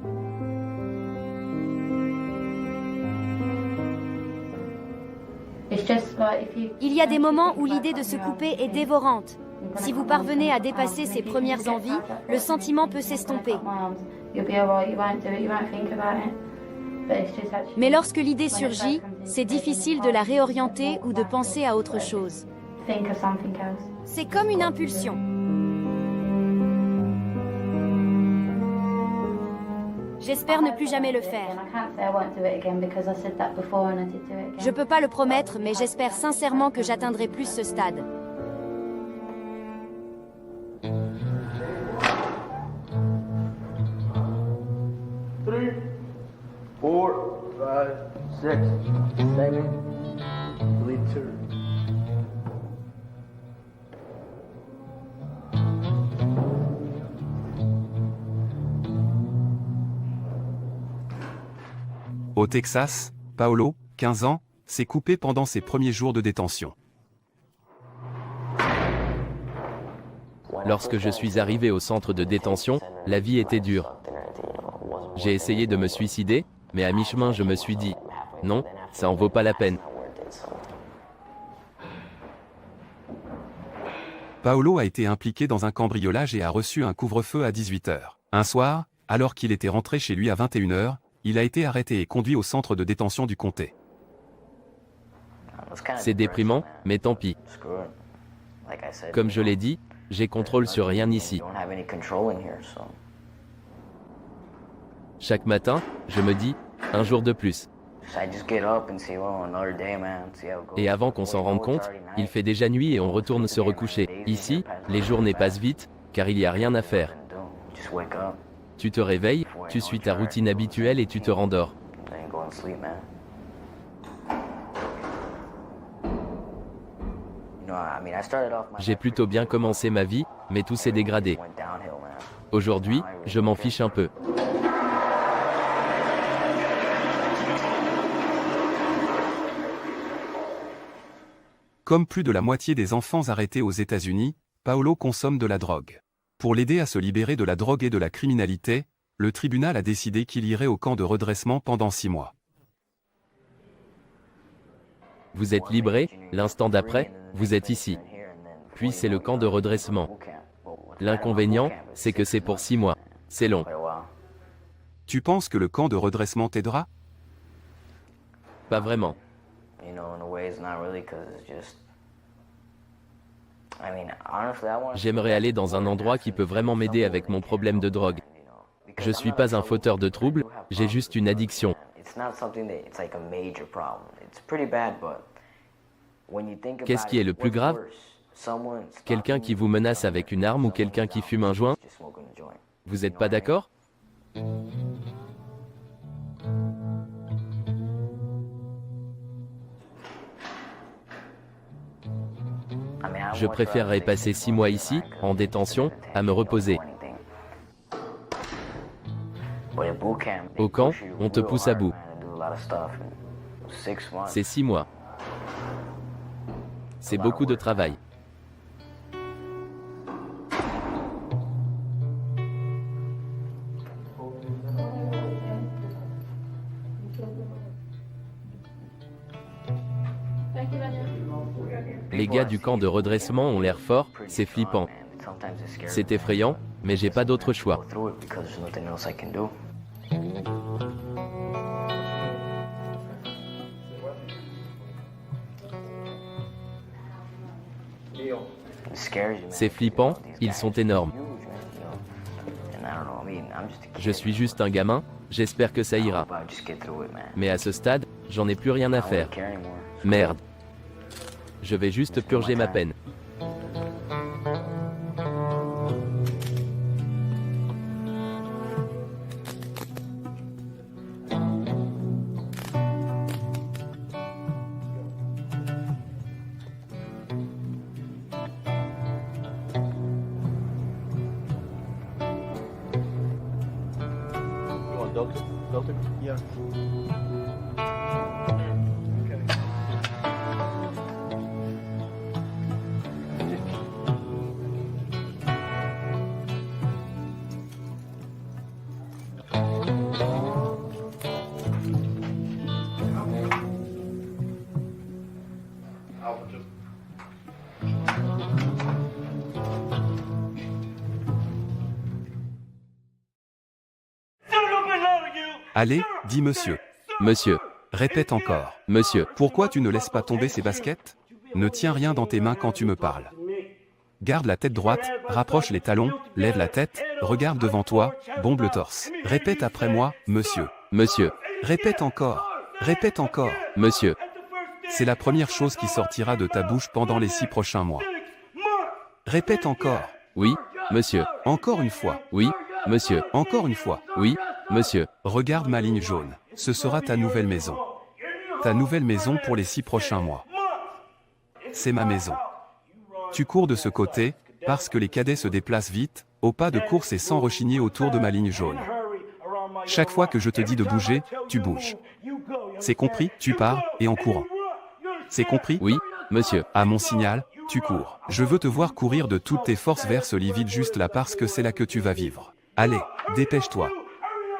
Il y a des moments où l'idée de se couper est dévorante. Si vous parvenez à dépasser ces premières envies, le sentiment peut s'estomper. Mais lorsque l'idée surgit, c'est difficile de la réorienter ou de penser à autre chose. C'est comme une impulsion. J'espère ne plus jamais le faire. Je peux pas le promettre, mais j'espère sincèrement que j'atteindrai plus ce stade. Au Texas, Paolo, 15 ans, s'est coupé pendant ses premiers jours de détention. Lorsque je suis arrivé au centre de détention, la vie était dure. J'ai essayé de me suicider, mais à mi-chemin je me suis dit, non, ça en vaut pas la peine. Paolo a été impliqué dans un cambriolage et a reçu un couvre-feu à 18h. Un soir, alors qu'il était rentré chez lui à 21h, il a été arrêté et conduit au centre de détention du comté. C'est déprimant, mais tant pis. Comme je l'ai dit, j'ai contrôle sur rien ici. Chaque matin, je me dis, un jour de plus. Et avant qu'on s'en rende compte, il fait déjà nuit et on retourne se recoucher. Ici, les journées passent vite, car il n'y a rien à faire. Tu te réveilles, tu suis ta routine habituelle et tu te rendors. J'ai plutôt bien commencé ma vie, mais tout s'est dégradé. Aujourd'hui, je m'en fiche un peu. Comme plus de la moitié des enfants arrêtés aux États-Unis, Paolo consomme de la drogue. Pour l'aider à se libérer de la drogue et de la criminalité, le tribunal a décidé qu'il irait au camp de redressement pendant 6 mois. Vous êtes libéré, l'instant d'après, vous êtes ici. Puis c'est le camp de redressement. L'inconvénient, c'est que c'est pour 6 mois. C'est long. Tu penses que le camp de redressement t'aidera? Pas vraiment. J'aimerais aller dans un endroit qui peut vraiment m'aider avec mon problème de drogue. Je suis pas un fauteur de troubles, j'ai juste une addiction. Qu'est-ce qui est le plus grave? Quelqu'un qui vous menace avec une arme ou quelqu'un qui fume un joint? Vous n'êtes pas d'accord? Je préférerais passer 6 mois ici, en détention, à me reposer. Au camp, on te pousse à bout. C'est 6 mois. C'est beaucoup de travail. Les gars du camp de redressement ont l'air forts, c'est flippant. C'est effrayant, mais j'ai pas d'autre choix. C'est flippant, ils sont énormes. Je suis juste un gamin, j'espère que ça ira. Mais à ce stade, j'en ai plus rien à faire. Merde. Je vais juste purger ma peine. Allez, dis monsieur. Monsieur. Répète encore. Monsieur. Pourquoi tu ne laisses pas tomber ces baskets? Ne tiens rien dans tes mains quand tu me parles. Garde la tête droite, rapproche les talons, lève la tête, regarde devant toi, bombe le torse. Répète après moi, monsieur. Monsieur. Répète encore. Répète encore. Monsieur. C'est la première chose qui sortira de ta bouche pendant les 6 prochains mois. Répète encore. Oui, monsieur. Encore une fois. Oui, monsieur. Encore une fois. Oui, monsieur. Regarde ma ligne jaune. Ce sera ta nouvelle maison. Ta nouvelle maison pour les 6 prochains mois. C'est ma maison. Tu cours de ce côté, parce que les cadets se déplacent vite, au pas de course et sans rechigner autour de ma ligne jaune. Chaque fois que je te dis de bouger, tu bouges. C'est compris, tu pars, et en courant. C'est compris? Oui, monsieur. À mon signal, tu cours. Je veux te voir courir de toutes tes forces vers ce lit vide juste là parce que c'est là que tu vas vivre. Allez, dépêche-toi.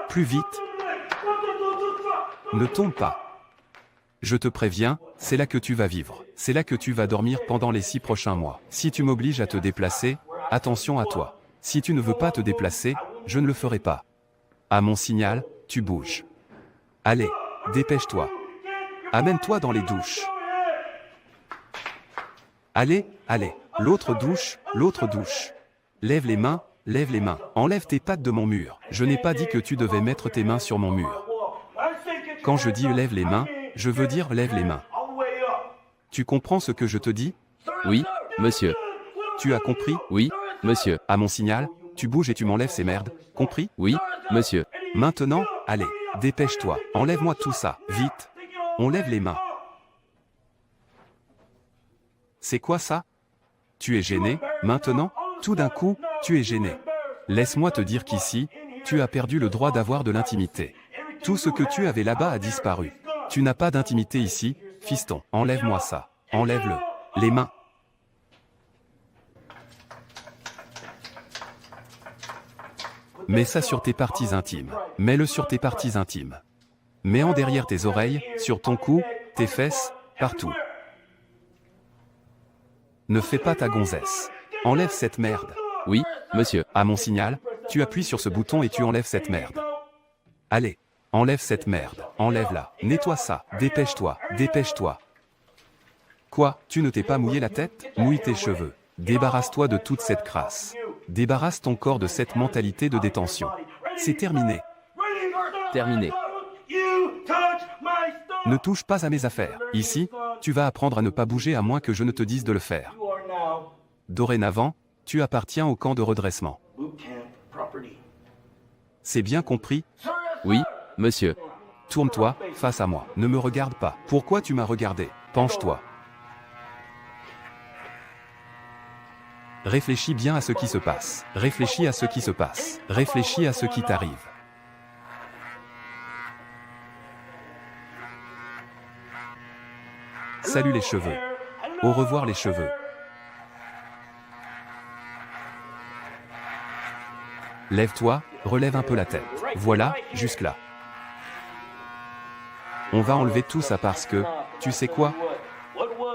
Plus vite. Ne tombe pas. Je te préviens, c'est là que tu vas vivre. C'est là que tu vas dormir pendant les 6 prochains mois. Si tu m'obliges à te déplacer, attention à toi. Si tu ne veux pas te déplacer, je ne le ferai pas. À mon signal, tu bouges. Allez, dépêche-toi. Amène-toi dans les douches. Allez, allez. L'autre douche, l'autre douche. Lève les mains, lève les mains. Enlève tes pattes de mon mur. Je n'ai pas dit que tu devais mettre tes mains sur mon mur. Quand je dis lève les mains, je veux dire lève les mains. Tu comprends ce que je te dis? Oui, monsieur. Tu as compris? Oui, monsieur. À mon signal, tu bouges et tu m'enlèves ces merdes. Compris? Oui, monsieur. Maintenant, allez, dépêche-toi. Enlève-moi tout ça, vite. On lève les mains. C'est quoi ça? Tu es gêné, maintenant? Tout d'un coup, tu es gêné. Laisse-moi te dire qu'ici, tu as perdu le droit d'avoir de l'intimité. Tout ce que tu avais là-bas a disparu. Tu n'as pas d'intimité ici, fiston. Enlève-moi ça. Enlève-le. Les mains. Mets ça sur tes parties intimes. Mets-le sur tes parties intimes. Mets-en derrière tes oreilles, sur ton cou, tes fesses, partout. Ne fais pas ta gonzesse. Enlève cette merde. Oui, monsieur. À mon signal, tu appuies sur ce bouton et tu enlèves cette merde. Allez, enlève cette merde. Enlève-la. Nettoie ça. Dépêche-toi. Dépêche-toi. Quoi, tu ne t'es pas mouillé la tête? Mouille tes cheveux. Débarrasse-toi de toute cette crasse. Débarrasse ton corps de cette mentalité de détention. C'est terminé. Terminé. Ne touche pas à mes affaires. Ici, tu vas apprendre à ne pas bouger à moins que je ne te dise de le faire. Dorénavant, tu appartiens au camp de redressement. C'est bien compris? Oui, monsieur. Tourne-toi, face à moi. Ne me regarde pas. Pourquoi tu m'as regardé? Penche-toi. Réfléchis bien à ce qui se passe. Réfléchis à ce qui se passe. Réfléchis à ce qui t'arrive. Salut les cheveux. Au revoir les cheveux. Lève-toi, relève un peu la tête. Voilà, jusque là. On va enlever tout ça parce que, tu sais quoi?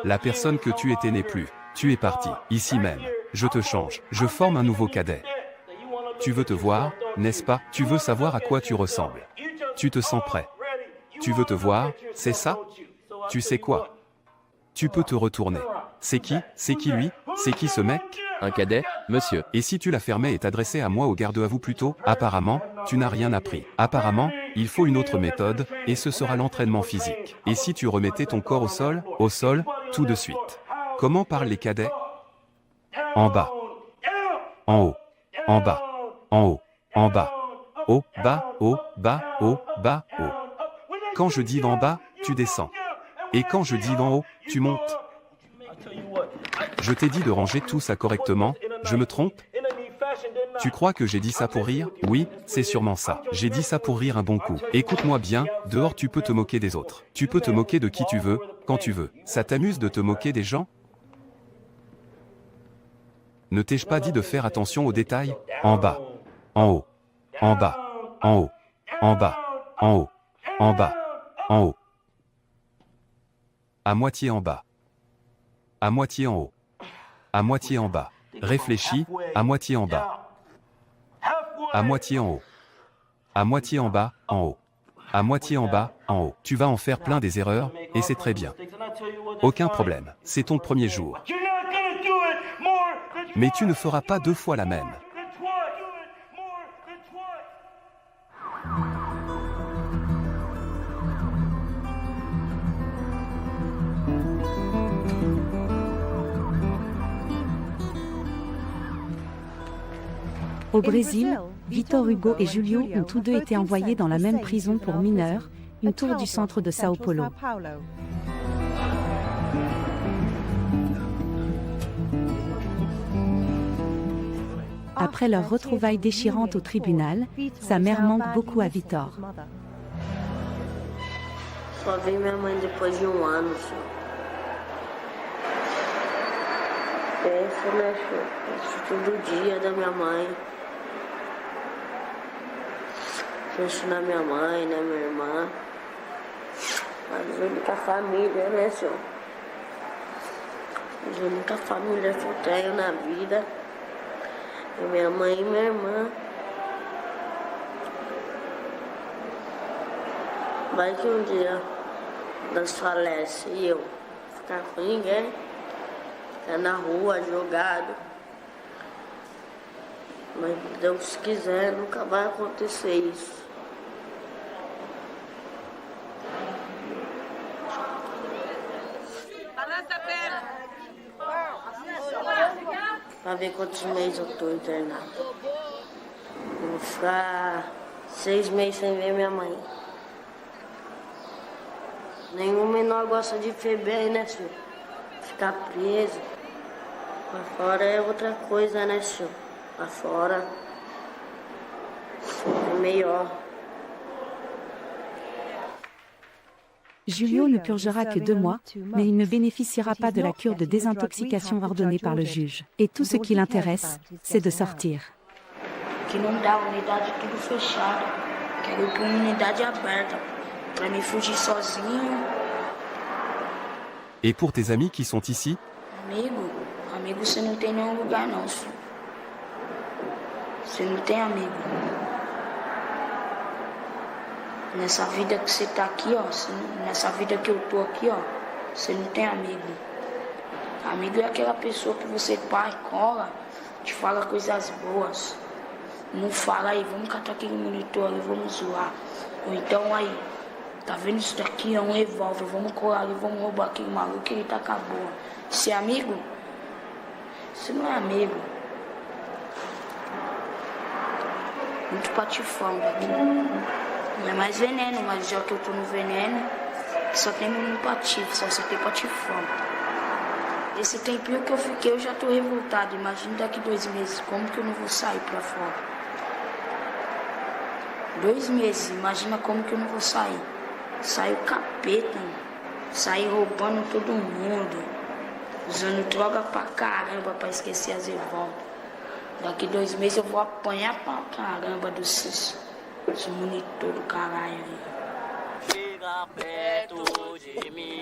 La personne que tu étais n'est plus. Tu es parti, ici même. Je te change, je forme un nouveau cadet. Tu veux te voir, n'est-ce pas? Tu veux savoir à quoi tu ressembles. Tu te sens prêt. Tu veux te voir, c'est ça? Tu sais quoi? Tu peux te retourner. C'est qui? C'est qui lui? C'est qui ce mec? Un cadet, monsieur. Et si tu la fermais et t'adressais à moi au garde à vous plutôt? Apparemment, tu n'as rien appris. Apparemment, il faut une autre méthode, et ce sera l'entraînement physique. Et si tu remettais ton corps au sol, tout de suite. Comment parlent les cadets? En bas. En haut. En bas. En haut. En bas. Haut, bas, haut, bas, haut, bas, haut. Quand je dis en bas, tu descends. Et quand je dis en haut, tu montes. Je t'ai dit de ranger tout ça correctement, je me trompe? Tu crois que j'ai dit ça pour rire? Oui, c'est sûrement ça. J'ai dit ça pour rire un bon coup. Écoute-moi bien, dehors tu peux te moquer des autres. Tu peux te moquer de qui tu veux, quand tu veux. Ça t'amuse de te moquer des gens? Ne t'ai-je pas dit de faire attention aux détails? En bas. En haut. En bas. En haut. En bas. En haut. En bas. En haut. À moitié en bas. À moitié en haut. À moitié en bas. Réfléchis, à moitié en bas. À moitié en haut. À moitié en bas, en haut. À moitié en bas, en haut. Tu vas en faire plein des erreurs, et c'est très bien. Aucun problème, c'est ton premier jour. Mais tu ne feras pas deux fois la même. Au Brésil, Victor Hugo et Julio ont tous deux été envoyés dans la même prison pour mineurs, une tour du centre de Sao Paulo. Après leur retrouvaille déchirante au tribunal, sa mère manque beaucoup à Victor. Só vi minha mãe depois de ano, senhor. Penso, né, senhor? Penso todo dia da minha mãe. Penso na minha mãe, na minha irmã. A única família, né, senhor? A única família que eu tenho na vida é minha mãe e minha irmã. Vai que um dia nós falece e eu ficar com ninguém, ficar na rua, jogado. Mas Deus quiser, nunca vai acontecer isso. Pra ver quantos meses eu tô internado. Eu vou ficar 6 meses sem ver minha mãe. Nenhum menor gosta de feber, né, senhor? Ficar preso. Pra fora é outra coisa, né, senhor? Pra fora é melhor. Julio ne purgera que 2 mois, mais il ne bénéficiera pas de la cure de désintoxication ordonnée par le juge. Et tout ce qui l'intéresse, c'est de sortir. Que não dá, unidade tudo fechada. Quero ir pra uma unidade aberta, pra me fugir sozinho. Et pour tes amis qui sont ici? Amigo você não tem nenhum lugar não, filho. Você não tem amigo. Nessa vida que você tá aqui, ó, nessa vida que eu tô aqui, ó, você não tem amigo. Amigo é aquela pessoa que você pai cola, te fala coisas boas. Não fala aí, vamos catar aquele monitor ali, vamos zoar. Ou então aí, tá vendo isso daqui? É um revólver, vamos colar ali, vamos roubar aquele maluco que ele tá com a boa. Você é amigo? Você não é amigo. Muito patifão daqui. Não é mais veneno, mas já que eu tô no veneno, só tem muito patife, só tem patifão. Esse tempinho que eu fiquei, eu já tô revoltado. Imagina daqui 2 meses, como que eu não vou sair pra fora? 2 meses, imagina como que eu não vou sair. Saio capeta, mano. Sair roubando todo mundo. Usando droga pra caramba pra esquecer as revoltas. Daqui 2 meses eu vou apanhar pra caramba dos monitor do caralho aí. Chega perto de mim,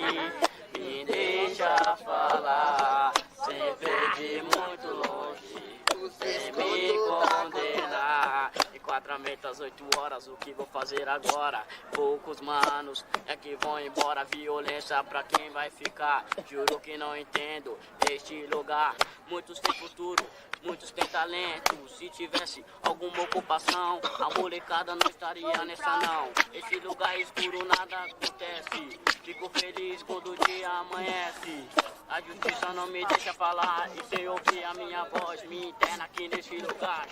me deixa falar. Sempre de muito longe, sem me condenar. De 4 às 8 horas, o que vou fazer agora? Poucos manos é que vão embora. Violência pra quem vai ficar. Juro que não entendo este lugar. Muitos têm futuro, muitos têm talento. Se tivesse alguma ocupação, a molecada não estaria nessa não. Esse lugar escuro nada acontece. Fico feliz quando o dia amanhece. A justiça não me deixa falar. E sem ouvir a minha voz, me interna aqui nesse lugar.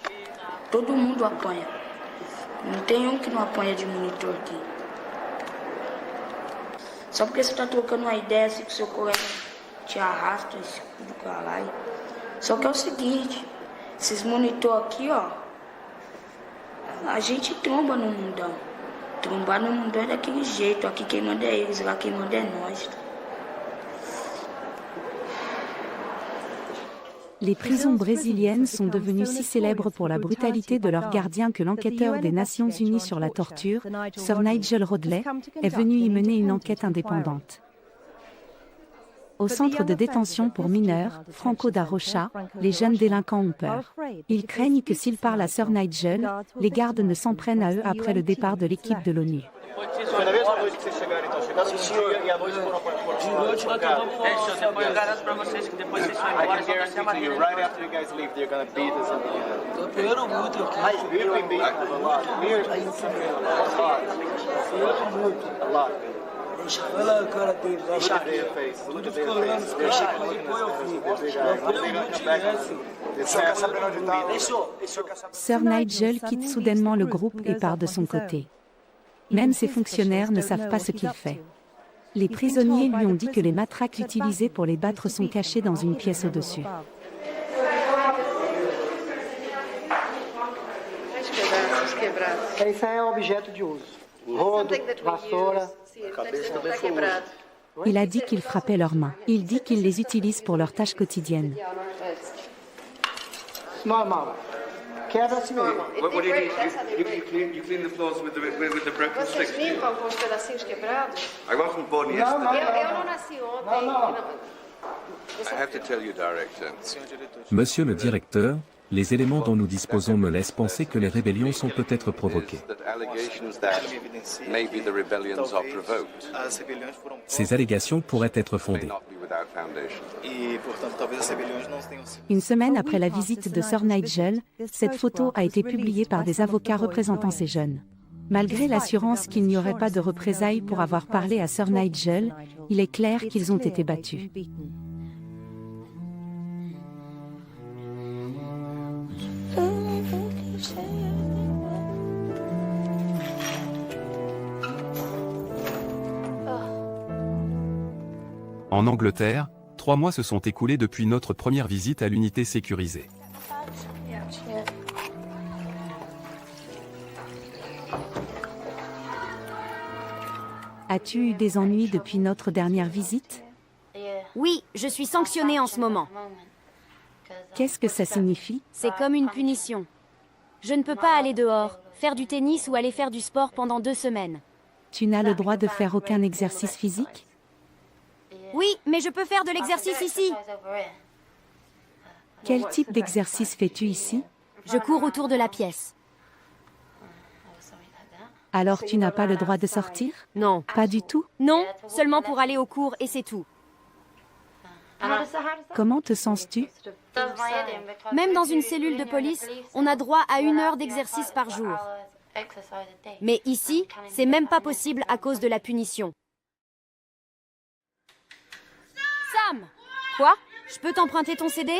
Todo mundo apanha. Não tem um que não apanha de monitor aqui. Só porque você tá trocando uma ideia assim que seu colega te arrasta, esse cu do caralho. Só que é o seguinte, esses monitor aqui, ó, a gente tromba no mundão. Trombar no mundão é daquele jeito. Aqui quem manda é eles, lá quem manda é nós. Les prisons brésiliennes sont devenues si célèbres pour la brutalité de leurs gardiens que l'enquêteur des Nations Unies sur la torture, Sir Nigel Rodley, est venu y mener une enquête indépendante. Au centre de détention pour mineurs, Franco da Rocha, les jeunes délinquants ont peur. Ils craignent que s'ils parlent à Sir Nigel, les gardes ne s'en prennent à eux après le départ de l'équipe de l'ONU. Foi na mesma noite que vocês chegaram, então? Chegaram no dia e à noite foram espancados. É, senhor, depois eu garanto pra vocês que depois vocês vão embora, só vai ser uma vida. Right after you guys leave, they're gonna beat us up again. Apanharam muito aqui. We've been beaten a lot. A lot. Olha lá a cara dele. Look at their face. Look at their face. They're shaking. Depois eu fui. Sir Nigel quitte soudainement le groupe et part de son côté. Même ses fonctionnaires ne savent pas ce qu'il fait. Les prisonniers lui ont dit que les matraques utilisées pour les battre sont cachées dans une pièce au-dessus. Isso aí é um objeto de uso. Rodo, vassoura. Il a dit qu'ils frappaient leurs mains. Il dit qu'ils les utilisent pour leurs tâches quotidiennes. Normal. Quebra assim mesmo. What do you need? You clean the floors with the breakfast sticks. Vocês limpam com os pedacinhos quebrados? I wasn't born yesterday. Eu não nasci ontem. I have to tell you, Director. Monsieur le directeur, les éléments dont nous disposons me laissent penser que les rébellions sont peut-être provoquées. Ces allégations pourraient être fondées. Une semaine après la visite de Sir Nigel, cette photo a été publiée par des avocats représentant ces jeunes. Malgré l'assurance qu'il n'y aurait pas de représailles pour avoir parlé à Sir Nigel, il est clair qu'ils ont été battus. En Angleterre, 3 mois se sont écoulés depuis notre première visite à l'unité sécurisée. As-tu eu des ennuis depuis notre dernière visite? Oui, je suis sanctionnée en ce moment. Qu'est-ce que ça signifie? C'est comme une punition. Je ne peux pas aller dehors, faire du tennis ou aller faire du sport pendant 2 semaines. Tu n'as le droit de faire aucun exercice physique? Oui, mais je peux faire de l'exercice ici. Quel type d'exercice fais-tu ici? Je cours autour de la pièce. Alors tu n'as pas le droit de sortir? Non. Pas du tout? Non, seulement pour aller au cours et c'est tout. Comment te sens-tu? Même dans une cellule de police, on a droit à 1 heure d'exercice par jour. Mais ici, c'est même pas possible à cause de la punition. Sam! Quoi? Je peux t'emprunter ton CD?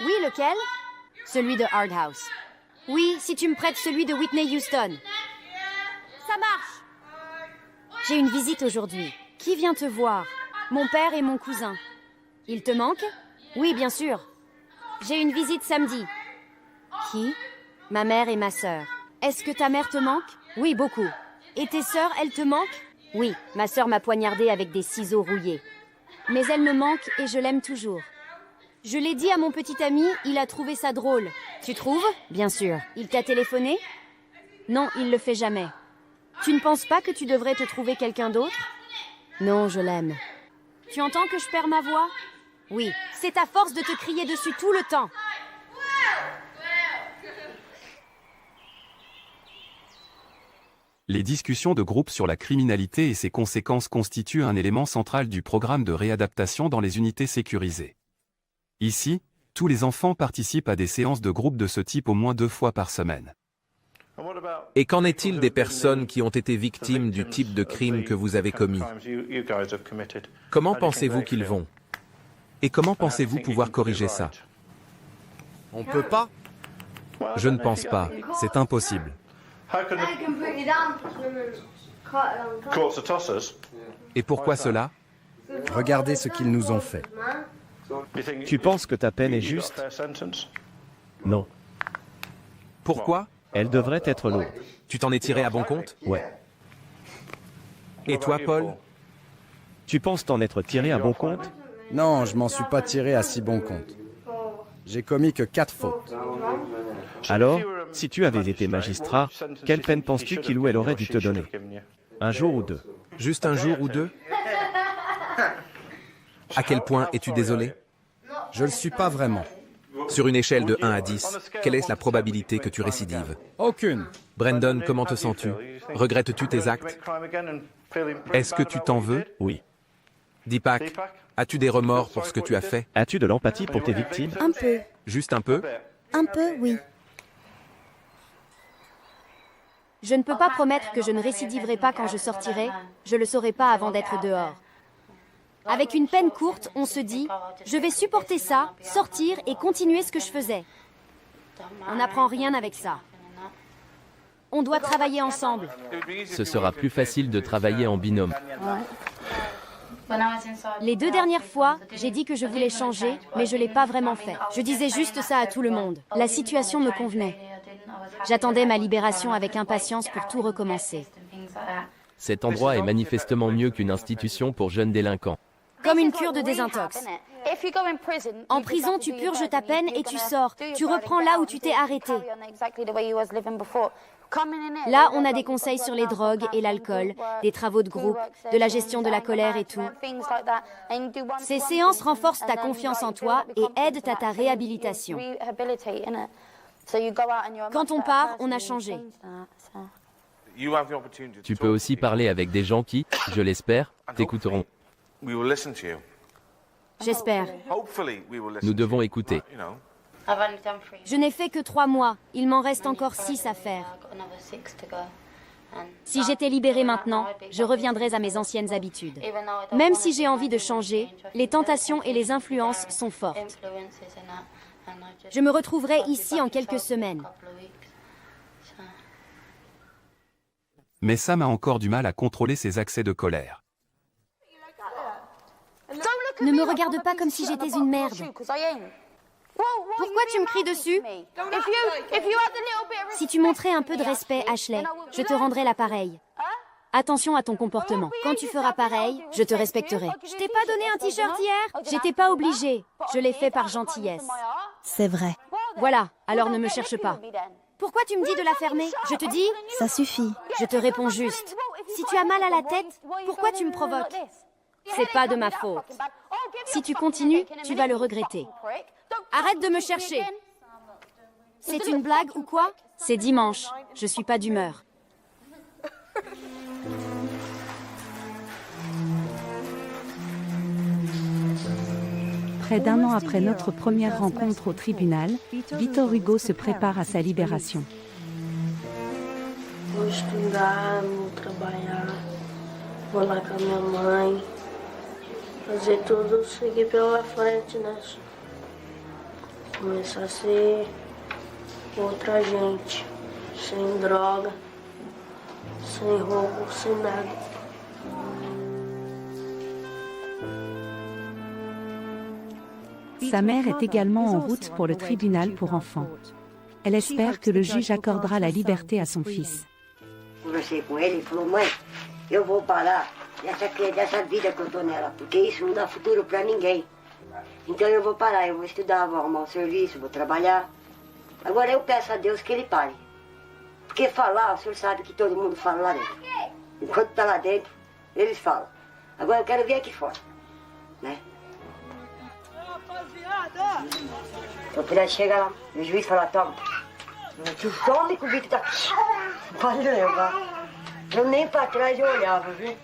Oui, lequel? Celui de Hard House. Oui, si tu me prêtes celui de Whitney Houston. Ça marche! J'ai une visite aujourd'hui. Qui vient te voir? Mon père et mon cousin. Il te manque? Oui, bien sûr. J'ai une visite samedi. Qui? Ma mère et ma sœur. Est-ce que ta mère te manque? Oui, beaucoup. Et tes sœurs, elles te manquent? Oui, ma sœur m'a poignardée avec des ciseaux rouillés. Mais elle me manque et je l'aime toujours. Je l'ai dit à mon petit ami, il a trouvé ça drôle. Tu trouves? Bien sûr. Il t'a téléphoné? Non, il le fait jamais. Tu ne penses pas que tu devrais te trouver quelqu'un d'autre? Non, je l'aime. Tu entends que je perds ma voix? Oui, c'est à force de te crier dessus tout le temps. Les discussions de groupe sur la criminalité et ses conséquences constituent un élément central du programme de réadaptation dans les unités sécurisées. Ici, tous les enfants participent à des séances de groupe de ce type au moins 2 fois par semaine. Et qu'en est-il des personnes qui ont été victimes du type de crime que vous avez commis? Comment pensez-vous qu'ils vont? Et comment pensez-vous pouvoir corriger ça? On peut pas? Je ne pense pas. C'est impossible. Et pourquoi cela? Regardez ce qu'ils nous ont fait. Tu penses que ta peine est juste? Non. Pourquoi? Elle devrait être lourde. Tu t'en es tiré à bon compte? Ouais. Et toi, Paul? Tu penses t'en être tiré à bon compte? Non, je m'en suis pas tiré à si bon compte. J'ai commis que 4 fautes. Alors, si tu avais été magistrat, quelle peine penses-tu qu'il ou elle aurait dû te donner? 1 jour ou 2? Juste 1 jour ou 2? À quel point es-tu désolé? Je le suis pas vraiment. Sur une échelle de 1 à 10, quelle est la probabilité que tu récidives? Aucune. Brandon, comment te sens-tu? Regrettes-tu tes actes? Est-ce que tu t'en veux? Oui. Deepak, as-tu des remords pour ce que tu as fait? As-tu de l'empathie pour tes victimes? Un peu. Juste un peu? Un peu, oui. Je ne peux pas promettre que je ne récidiverai pas quand je sortirai. Je le saurai pas avant d'être dehors. Avec une peine courte, on se dit « Je vais supporter ça, sortir et continuer ce que je faisais ». On n'apprend rien avec ça. On doit travailler ensemble. Ce sera plus facile de travailler en binôme. Les 2 dernières fois, j'ai dit que je voulais changer, mais je ne l'ai pas vraiment fait. Je disais juste ça à tout le monde. La situation me convenait. J'attendais ma libération avec impatience pour tout recommencer. Cet endroit est manifestement mieux qu'une institution pour jeunes délinquants. Comme une cure de désintox. En prison, tu purges ta peine et tu sors. Tu reprends là où tu t'es arrêté. Là, on a des conseils sur les drogues et l'alcool, des travaux de groupe, de la gestion de la colère et tout. Ces séances renforcent ta confiance en toi et aident à ta réhabilitation. Quand on part, on a changé. Tu peux aussi parler avec des gens qui, je l'espère, t'écouteront. J'espère. Nous devons écouter. Je n'ai fait que 3 mois. Il m'en reste encore 6 à faire. Si j'étais libérée maintenant, je reviendrais à mes anciennes habitudes. Même si j'ai envie de changer, les tentations et les influences sont fortes. Je me retrouverai ici en quelques semaines. Mais Sam a encore du mal à contrôler ses accès de colère. Ne me regarde pas comme si j'étais une merde. Pourquoi tu me cries dessus? Si tu montrais un peu de respect, Ashley, je te rendrai l'appareil. Attention à ton comportement. Quand tu feras pareil, je te respecterai. Je t'ai pas donné un t-shirt hier? J'étais pas obligée. Je l'ai fait par gentillesse. C'est vrai. Voilà, alors ne me cherche pas. Pourquoi tu me dis de la fermer? Je te dis... Ça suffit. Je te réponds juste. Si tu as mal à la tête, pourquoi tu me provoques? C'est pas de ma faute. Si tu continues, tu vas le regretter. Arrête de me chercher. C'est une blague ou quoi? C'est dimanche. Je suis pas d'humeur. Près d'1 an après notre première rencontre au tribunal, Victor Hugo se prépare à sa libération. Vou estudar, vou trabalhar, vou lá com a minha mãe, fazer tudo seguir pela frente, né? Começar a ser outra gente, sem droga, sem roubo, sem nada. Sa mère est également en route pour le tribunal pour enfants. Elle espère que le juge accordera la liberté à son fils. Conversei com ele e falou: mãe, eu vou parar dessa vida que eu tô nela, porque isso não dá futuro para ninguém. Então eu vou parar, eu vou estudar, vou arrumar um serviço, vou trabalhar. Agora eu peço a Deus que ele pare. Porque falar, o senhor sabe que todo mundo fala lá dentro. Enquanto tá lá dentro, eles falam. Agora eu quero ver aqui fora, né? Então quando ele chega lá, o juiz fala: toma. Tome que o bico tá... Pode levar. Eu nem pra trás eu olhava, viu?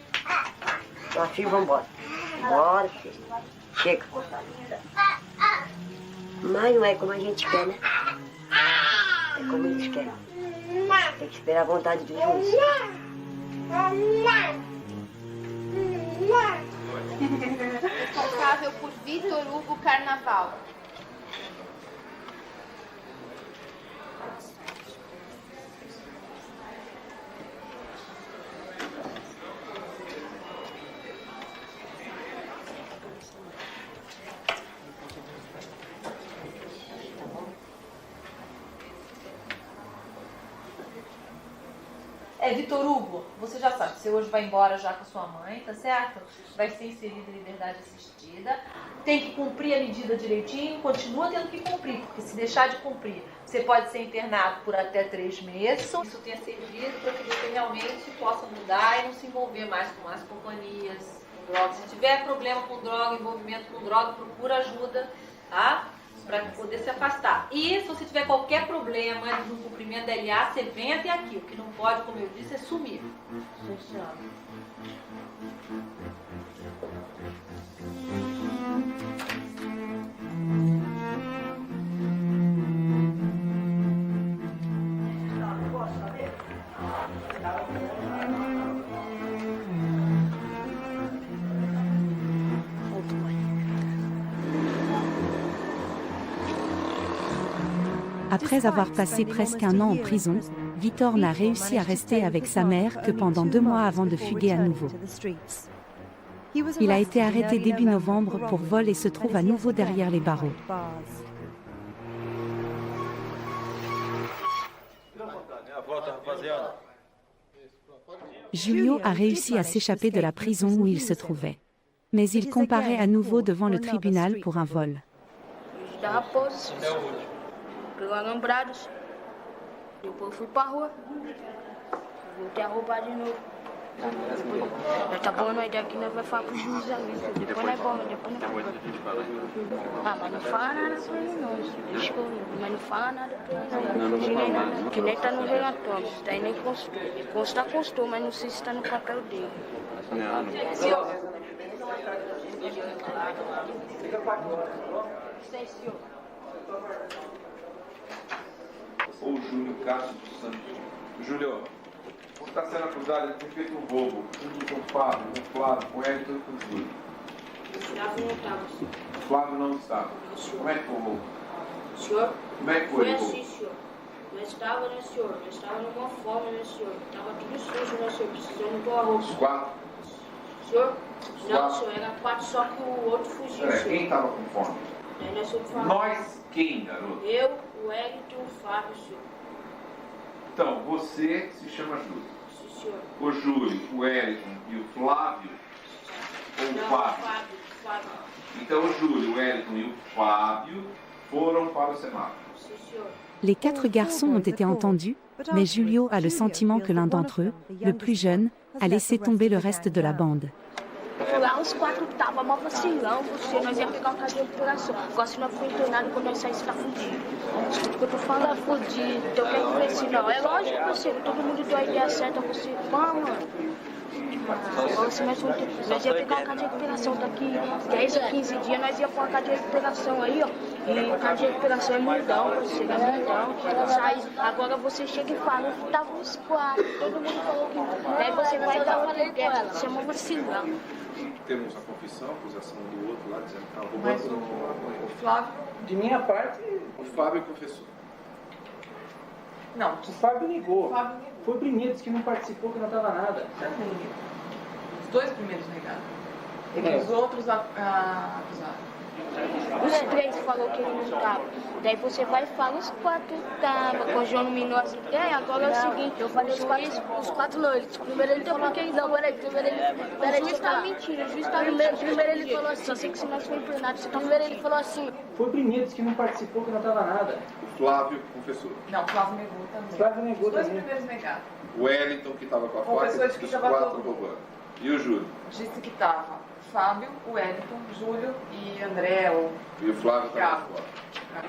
Então, filho, vambora. Bora, filho. Chega. Mas não é como a gente quer, né? É como eles querem. Tem que esperar a vontade do juiz. Responsável por Victor Hugo Carnaval. Victor Hugo, você já sabe, você hoje vai embora já com a sua mãe, tá certo? Vai ser inserido em liberdade assistida, tem que cumprir a medida direitinho, continua tendo que cumprir, porque se deixar de cumprir, você pode ser internado por até 3 meses. Isso tenha servido para que você realmente possa mudar e não se envolver mais com más companhias, com drogas. Se tiver problema com droga, envolvimento com droga, procura ajuda, tá? Para poder se afastar. E se você tiver qualquer problema no cumprimento da LA, você vem até aqui. O que não pode, como eu disse, é sumir. Après avoir passé presque 1 an en prison, Victor n'a réussi à rester avec sa mère que pendant 2 mois avant de fuguer à nouveau. Il a été arrêté début novembre pour vol et se trouve à nouveau derrière les barreaux. Julio a réussi à s'échapper de la prison où il se trouvait. Mais il comparaît à nouveau devant le tribunal pour un vol. Pegou alambrados, depois fui pra rua, voltei a roubar de novo. Já tá bom, nós daqui nós vai falar pro juiz ali, depois nós vamos, depois nós vamos. Ah, mas não fala nada pra ele não, deixa eu ver, mas não fala nada pra ele não, nem nada, que nem tá no relatório, tá aí nem constou. Constar constou, mas não sei se tá no papel dele. Ou Júlio Castro dos Santos. Júlio, você está sendo acusado de ter feito um roubo, junto com o Flávio, com ele e tudo com tudo. O Flávio não estava. Como é que foi o roubo? Senhor? Como é que Foi foi? assim, senhor. Nós estava, né, senhor? Nós estava numa fome, né, senhor? Tava tudo sujo, né, senhor? Precisando do arroz. Os 4? Senhor? Não, Quatro. senhor, era 4, só que o outro fugiu, Peraí, senhor. quem estava com fome? Daí nós fomos falar. Nós quem, garoto? Eu, o Wellington e o Fábio, senhor. Então, você se chama Júlio. Sim, senhor. O Júlio, o Wellington e o Flávio? Ou o Não, Fábio? Fábio. Então, o Júlio, o Wellington e o Fábio foram para o semáforo. Sim, senhor. Les 4 garçons ont été entendus, mais Julio a le sentiment que l'un d'entre eux, le plus jeune, a laissé tomber le reste de la bande. Lá os 4 tava mó vacilão, nós ia pegar o caso de recuperação. Agora se não foi internado, quando nós saímos, tá fudido. Escuta o que eu tô falando, tá fudido. Então eu quero ver se não. É lógico, parceiro, todo mundo deu a ideia certa, você. Mano. Agora se nós ia pegar o caso de recuperação daqui 10 a 15 dias, nós ia pôr a caso de recuperação aí, ó. E o caso de recuperação é mundão, parceiro, é mundão. Sai, agora você chega e fala, tava uns 4, todo mundo falou que. Daí você vai dar uma ideia, você é mó vacilão. Temos a confissão, a acusação do outro lá, dizendo que estava Mas roubando. o Flávio, de minha parte... O Fábio confessou. Não, O Fábio negou. Fábio negou. Foi o primeiro, disse que não participou, que não estava nada. Os 2 primeiros negaram. E que os outros acusaram. Os 3 falou que ele não tava. Daí você vai e fala, os 4 tava, conjuminou as ideias, agora é o seguinte, eu falei os 4 não, primeiro ele deu porque ele não, peraí, o juiz tá mentindo, primeiro ele falou assim, só sei que se nós for internado, primeiro ele falou assim. Foi o primeiro, disse que não participou, que não estava nada. O Flávio confessou. Não, o Flávio negou também. O Flávio negou os 2 também. primeiros negaram. O Wellington, que estava com a Uma faca, pessoa disse que que os estava 4 todo- roubando. E o Júlio? Disse que estava Fábio, Wellington, Júlio e André, ou... E o Flávio estava Thiago. fora.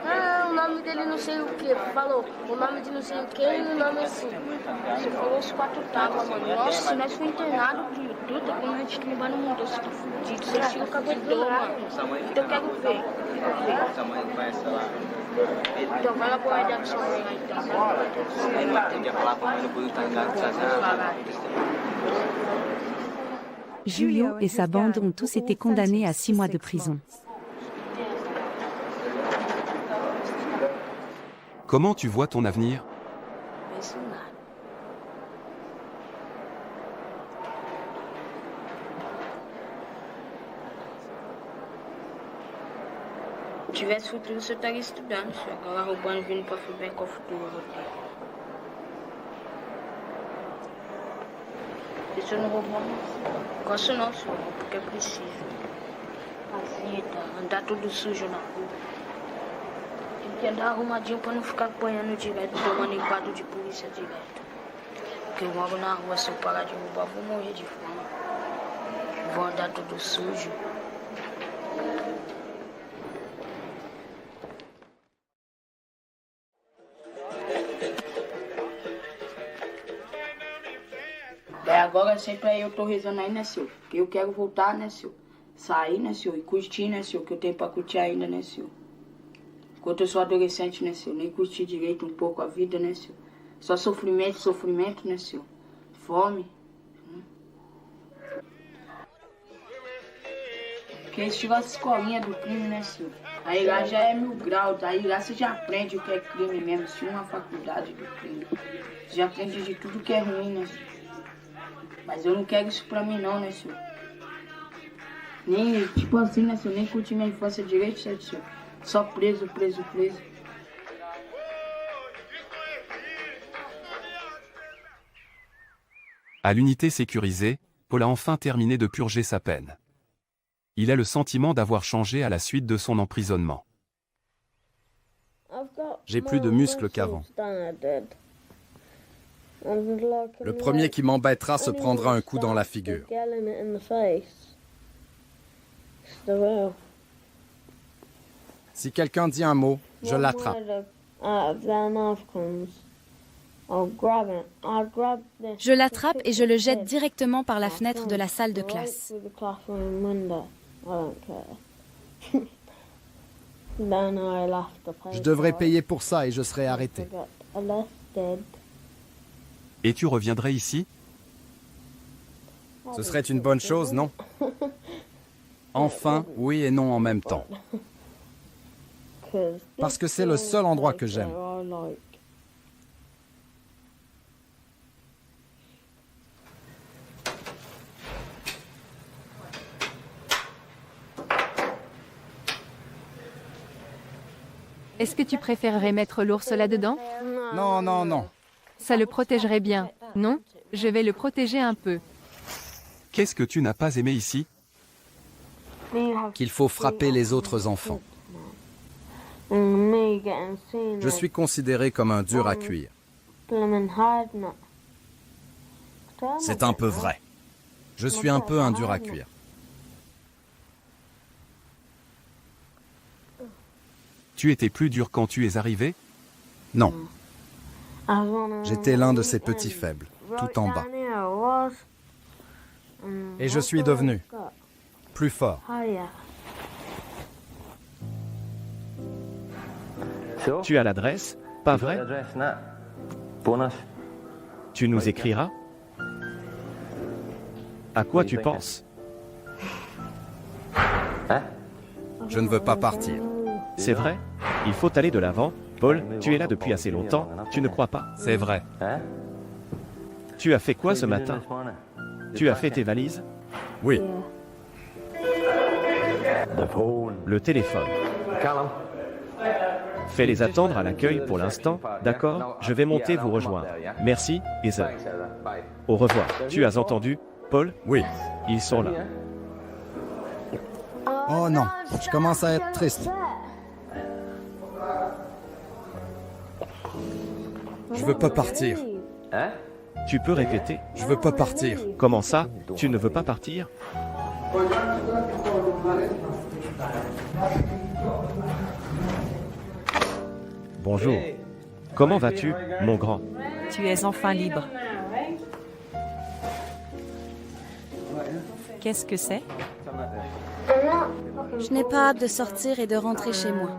Ah, o nome dele não sei o que, falou, o nome de não sei o que e o nome assim. Você falou os 4 tava, mano. Nossa, se nós for internado, tudo, quando a gente não vai no mundo, você tá fudido, você tira o cabelo, mano. Então eu quero ver. Então vai lá pra ideia com sua mãe lá então. Tem que falar pra mãe no pulo, tá ligado? Julio et sa bande ont tous été condamnés à 6 mois de prison. Comment tu vois ton avenir? Penso nada. Se tivesse futuro, você estaria estudando, senhor. Agora roubando, vindo pra FUBEM, qual futuro eu vou ter? Se eu não roubar, não gosto não, senhor, porque é preciso. A vida, andar tudo sujo na rua. Tem que andar arrumadinho pra não ficar apanhando direto, tomando enquadro de polícia direto. Porque eu moro na rua, se eu parar de roubar, vou morrer de fome. Vou andar tudo sujo. Daí agora sempre aí eu tô rezando aí, né, senhor? Porque eu quero voltar, né, senhor? Sair, né, senhor? E curtir, né, senhor? Que eu tenho pra curtir ainda, né, senhor? Enquanto eu sou adolescente, né, senhor? Nem curti direito um pouco a vida, né, senhor? Só sofrimento, né, senhor? Fome. Porque eles tiram as escolinhas do crime, né, senhor? Aí lá já é 1000 graus, aí lá você já aprende o que é crime mesmo, se uma faculdade do crime. Você já aprende de tudo que é ruim, né, senhor? Mas eu não quero isso pra mim não, né, senhor? Nem, tipo assim, né, senhor? Nem curti minha infância direito, certo, senhor? Só preso. À l'unité sécurisée, Paul a enfin terminé de purger sa peine. Il a le sentiment d'avoir changé à la suite de son emprisonnement. J'ai plus de muscles qu'avant. Le premier qui m'embêtera se prendra un coup dans la figure. Si quelqu'un dit un mot, je l'attrape. Je l'attrape et je le jette directement par la fenêtre de la salle de classe. Je devrais payer pour ça et je serai arrêté. Et tu reviendrais ici? Ce serait une bonne chose, non? Enfin, oui et non en même temps. Parce que c'est le seul endroit que j'aime. Est-ce que tu préférerais mettre l'ours là-dedans? Non, non, non. Ça le protégerait bien, non? Je vais le protéger un peu. Qu'est-ce que tu n'as pas aimé ici? Qu'il faut frapper les autres enfants. Je suis considéré comme un dur à cuire. C'est un peu vrai. Je suis un peu un dur à cuire. Tu étais plus dur quand tu es arrivé? Non. J'étais l'un de ces petits faibles, tout en bas. Et je suis devenu plus fort. Tu as l'adresse, pas vrai? Tu nous écriras? À quoi tu penses? Je ne veux pas partir. C'est vrai? Il faut aller de l'avant. Paul, tu es là depuis assez longtemps, tu ne crois pas? C'est vrai. Tu as fait quoi ce matin? Tu as fait tes valises? Oui. Le téléphone. Fais-les attendre à l'accueil pour l'instant, d'accord? Je vais monter vous rejoindre. Merci, Heather. Au revoir. Tu as entendu, Paul? Oui. Ils sont là. Oh non, je commence à être triste. Je veux pas partir. Tu peux répéter? Je veux pas partir. Comment ça? Tu ne veux pas partir? Bonjour. Comment vas-tu, mon grand? Tu es enfin libre. Qu'est-ce que c'est? Je n'ai pas hâte de sortir et de rentrer chez moi.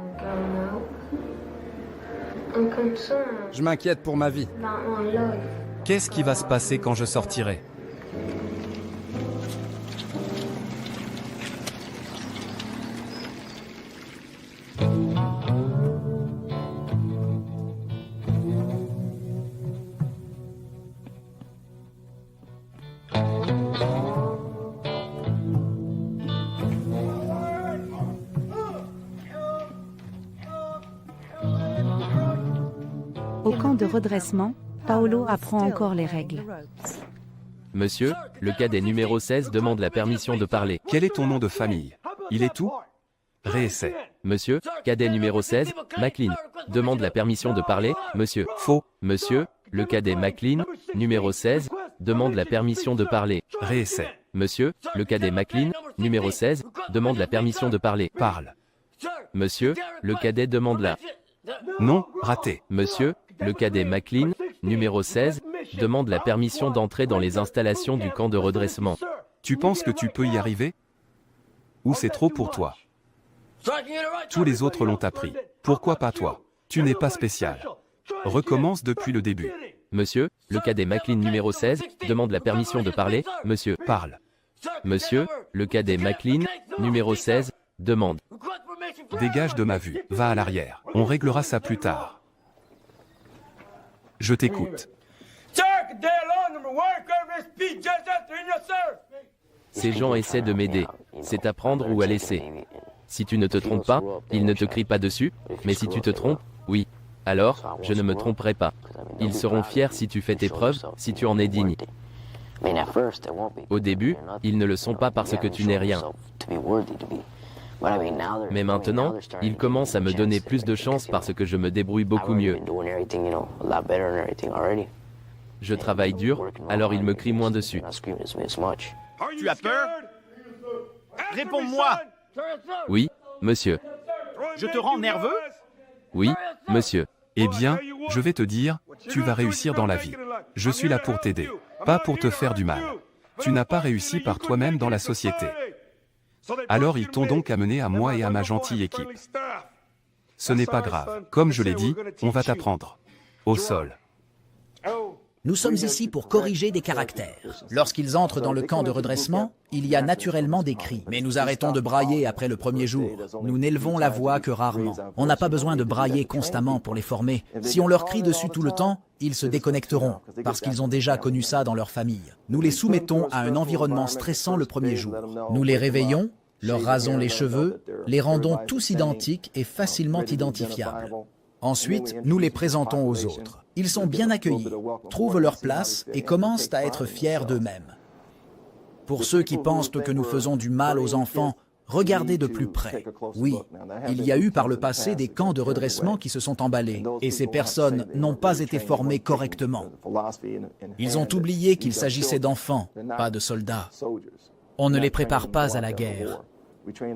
Je m'inquiète pour ma vie. Qu'est-ce qui va se passer quand je sortirai? Au camp de redressement, Paolo apprend encore les règles. Monsieur, le cadet numéro 16 demande la permission de parler. Quel est ton nom de famille? Il est où? Réessaie. Monsieur, cadet numéro 16, McLean, demande la permission de parler. Monsieur, faux. Monsieur, le cadet McLean, numéro 16, demande la permission de parler. Réessaie. Monsieur, le cadet McLean, numéro 16, demande la permission de parler. Parle. Monsieur, le cadet demande la... Non, raté. Monsieur, le cadet McLean, numéro 16, demande la permission d'entrer dans les installations du camp de redressement. Tu penses que tu peux y arriver? Ou c'est trop pour toi? Tous les autres l'ont appris. Pourquoi pas toi? Tu n'es pas spécial. Recommence depuis le début. Monsieur, le cadet McLean numéro 16, demande la permission de parler. Monsieur, parle. Monsieur, le cadet McLean, numéro 16, demande. Dégage de ma vue, va à l'arrière. On réglera ça plus tard. Je t'écoute. Ces gens essaient de m'aider. C'est à prendre ou à laisser. Si tu ne te trompes pas, ils ne te crient pas dessus, mais si tu te trompes, oui. Alors, je ne me tromperai pas. Ils seront fiers si tu fais tes preuves, si tu en es digne. Au début, ils ne le sont pas parce que tu n'es rien. Mais maintenant, ils commencent à me donner plus de chance parce que je me débrouille beaucoup mieux. Je travaille dur, alors ils me crient moins dessus. Tu as peur? Réponds-moi! Oui, monsieur. Je te rends nerveux? Oui, monsieur. Eh bien, je vais te dire, tu vas réussir dans la vie. Je suis là pour t'aider, pas pour te faire du mal. Tu n'as pas réussi par toi-même dans la société. Alors ils t'ont donc amené à moi et à ma gentille équipe. Ce n'est pas grave. Comme je l'ai dit, on va t'apprendre. Au sol. Nous sommes ici pour corriger des caractères. Lorsqu'ils entrent dans le camp de redressement, il y a naturellement des cris. Mais nous arrêtons de brailler après le premier jour. Nous n'élevons la voix que rarement. On n'a pas besoin de brailler constamment pour les former. Si on leur crie dessus tout le temps, ils se déconnecteront, parce qu'ils ont déjà connu ça dans leur famille. Nous les soumettons à un environnement stressant le premier jour. Nous les réveillons, leur rasons les cheveux, les rendons tous identiques et facilement identifiables. Ensuite, nous les présentons aux autres. Ils sont bien accueillis, trouvent leur place et commencent à être fiers d'eux-mêmes. Pour ceux qui pensent que nous faisons du mal aux enfants, regardez de plus près. Oui, il y a eu par le passé des camps de redressement qui se sont emballés, et ces personnes n'ont pas été formées correctement. Ils ont oublié qu'il s'agissait d'enfants, pas de soldats. On ne les prépare pas à la guerre.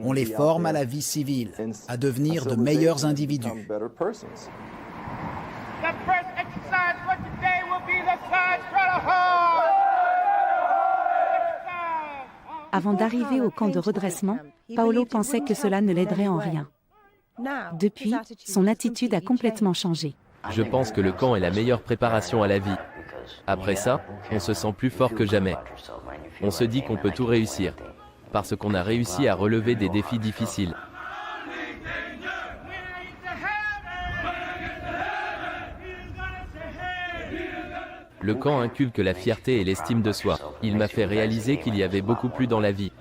On les forme à la vie civile, à devenir de meilleurs individus. Avant d'arriver au camp de redressement, Paolo pensait que cela ne l'aiderait en rien. Depuis, son attitude a complètement changé. Je pense que le camp est la meilleure préparation à la vie. Après ça, on se sent plus fort que jamais. On se dit qu'on peut tout réussir, parce qu'on a réussi à relever des défis difficiles. Le camp inculque la fierté et l'estime de soi. Il m'a fait réaliser qu'il y avait beaucoup plus dans la vie.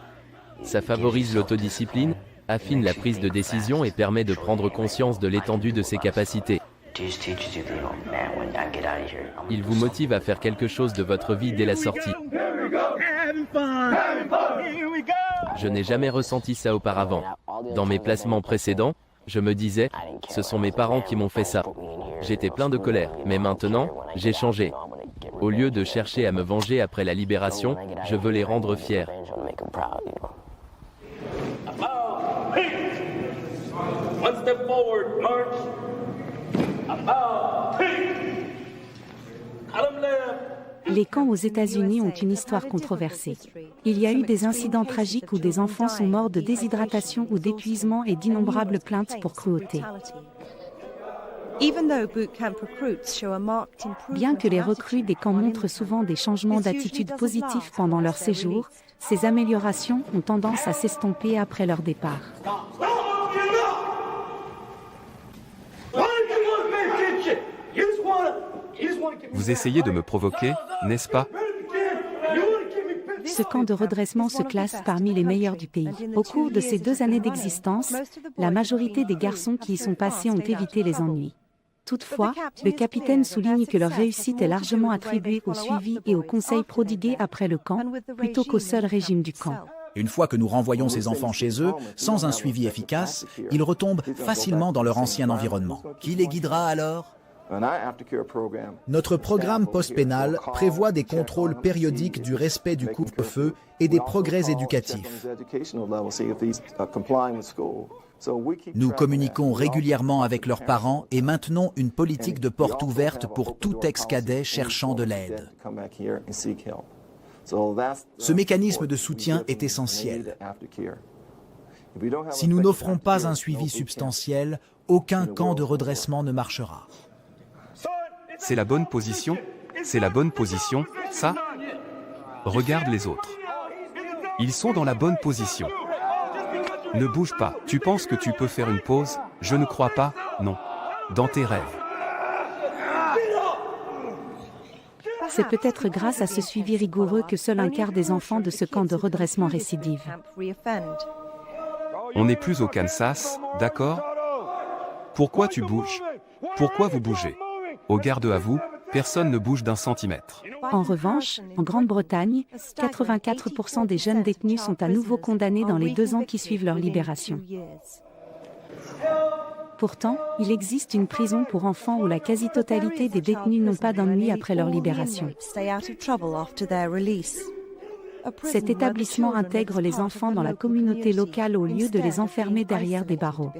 Ça favorise l'autodiscipline, affine la prise de décision et permet de prendre conscience de l'étendue de ses capacités. Il vous motive à faire quelque chose de votre vie dès la sortie. Je n'ai jamais ressenti ça auparavant. Dans mes placements précédents, je me disais, ce sont mes parents qui m'ont fait ça. J'étais plein de colère, mais maintenant, j'ai changé. Au lieu de chercher à me venger après la libération, je veux les rendre fiers. Les camps aux États-Unis ont une histoire controversée. Il y a eu des incidents tragiques où des enfants sont morts de déshydratation ou d'épuisement et d'innombrables plaintes pour cruauté. Bien que les recrues des camps montrent souvent des changements d'attitude positifs pendant leur séjour, ces améliorations ont tendance à s'estomper après leur départ. Vous essayez de me provoquer, n'est-ce pas? Ce camp de redressement se classe parmi les meilleurs du pays. Au cours de ces 2 années d'existence, la majorité des garçons qui y sont passés ont évité les ennuis. Toutefois, le capitaine souligne que leur réussite est largement attribuée au suivi et aux conseils prodigués après le camp, plutôt qu'au seul régime du camp. Une fois que nous renvoyons ces enfants chez eux, sans un suivi efficace, ils retombent facilement dans leur ancien environnement. Qui les guidera alors ? Notre programme post-pénal prévoit des contrôles périodiques du respect du couvre-feu et des progrès éducatifs. Nous communiquons régulièrement avec leurs parents et maintenons une politique de porte ouverte pour tout ex-cadet cherchant de l'aide. Ce mécanisme de soutien est essentiel. Si nous n'offrons pas un suivi substantiel, aucun camp de redressement ne marchera. C'est la bonne position? C'est la bonne position, ça? Regarde les autres. Ils sont dans la bonne position. Ne bouge pas. Tu penses que tu peux faire une pause? Je ne crois pas, non. Dans tes rêves. C'est peut-être grâce à ce suivi rigoureux que seul un quart des enfants de ce camp de redressement récidive. On n'est plus au Kansas, d'accord? Pourquoi tu bouges? Pourquoi vous bougez? Au garde à vous, personne ne bouge d'un centimètre. En revanche, en Grande-Bretagne, 84% des jeunes détenus sont à nouveau condamnés dans les 2 ans qui suivent leur libération. Pourtant, il existe une prison pour enfants où la quasi-totalité des détenus n'ont pas d'ennui après leur libération. Cet établissement intègre les enfants dans la communauté locale au lieu de les enfermer derrière des barreaux.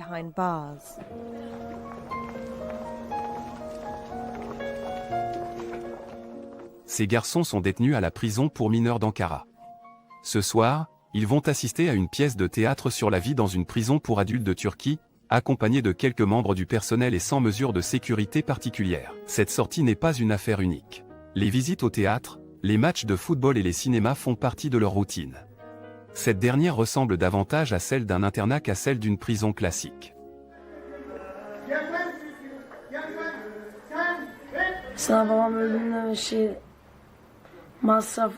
Ces garçons sont détenus à la prison pour mineurs d'Ankara. Ce soir, ils vont assister à une pièce de théâtre sur la vie dans une prison pour adultes de Turquie, accompagnés de quelques membres du personnel et sans mesure de sécurité particulière. Cette sortie n'est pas une affaire unique. Les visites au théâtre, les matchs de football et les cinémas font partie de leur routine. Cette dernière ressemble davantage à celle d'un internat qu'à celle d'une prison classique. Sana babam öldüğünde masraf,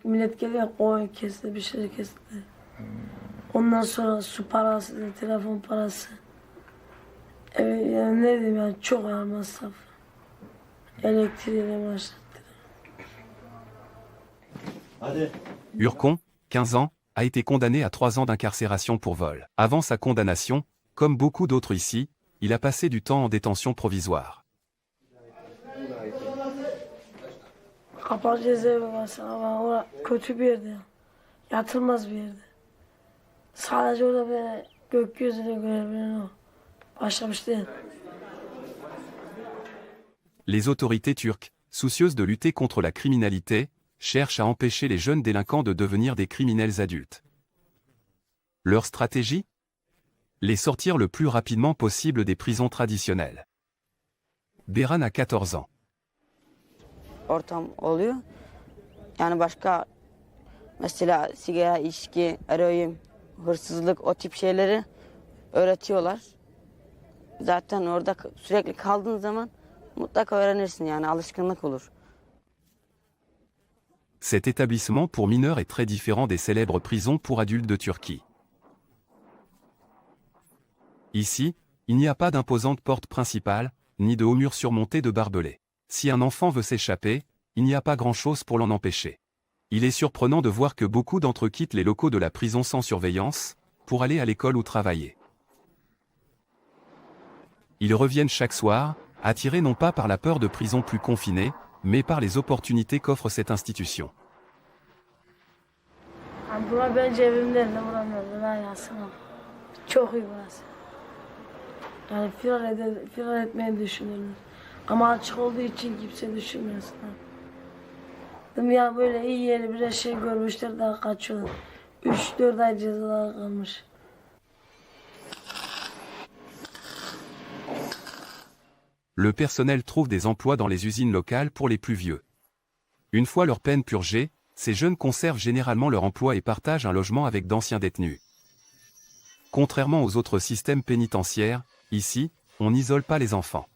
millet geliyor koyun kesti, bir şey kesti. Ondan sonra su parası, telefon parası. Yani ne diyeyim yani çok ağır masraf. Elektriğe başlattı. Urcon, 15 ans, a été condamné à 3 ans d'incarcération pour vol. Avant sa condamnation, comme beaucoup d'autres ici, il a passé du temps en détention provisoire. Kapalı cezaevi mesela ama orada kötü bir yerde. Yatılmaz bir yerde. Sadece orada böyle gökyüzüne görebilen o. Başka bir şey değil. Les autorités turques, soucieuses de lutter contre la criminalité, cherchent à empêcher les jeunes délinquants de devenir des criminels adultes. Leur stratégie? Les sortir le plus rapidement possible des prisons traditionnelles. Beran a 14 ans. Ortam oluyor. Yani başka mesela sigara, içki, eroin, hırsızlık o tip şeyleri öğretiyorlar. Zaten orada sürekli kaldığın zaman mutlaka öğrenirsin yani alışkanlık olur. Cet établissement pour mineurs est très différent des célèbres prisons pour adultes de Turquie. Ici, il n'y a pas d'imposante porte principale, ni de hauts murs surmontés de barbelés. Si un enfant veut s'échapper, il n'y a pas grand-chose pour l'en empêcher. Il est surprenant de voir que beaucoup d'entre eux quittent les locaux de la prison sans surveillance, pour aller à l'école ou travailler. Ils reviennent chaque soir, attirés non pas par la peur de prisons plus confinées, mais par les opportunités qu'offre cette institution. Buna bence evimden de buranın yazsana. Çok iyi burası. Yani firar etmeyi düşünürler. Ama açık olduğu için kimse düşünmüyor. Ya böyle iyi yeri bir şey görmüşler daha kaçıyorlar. 3-4 ay cezalar kalmış. Le personnel trouve des emplois dans les usines locales pour les plus vieux. Une fois leur peine purgée, ces jeunes conservent généralement leur emploi et partagent un logement avec d'anciens détenus. Contrairement aux autres systèmes pénitentiaires, ici, on n'isole pas les enfants.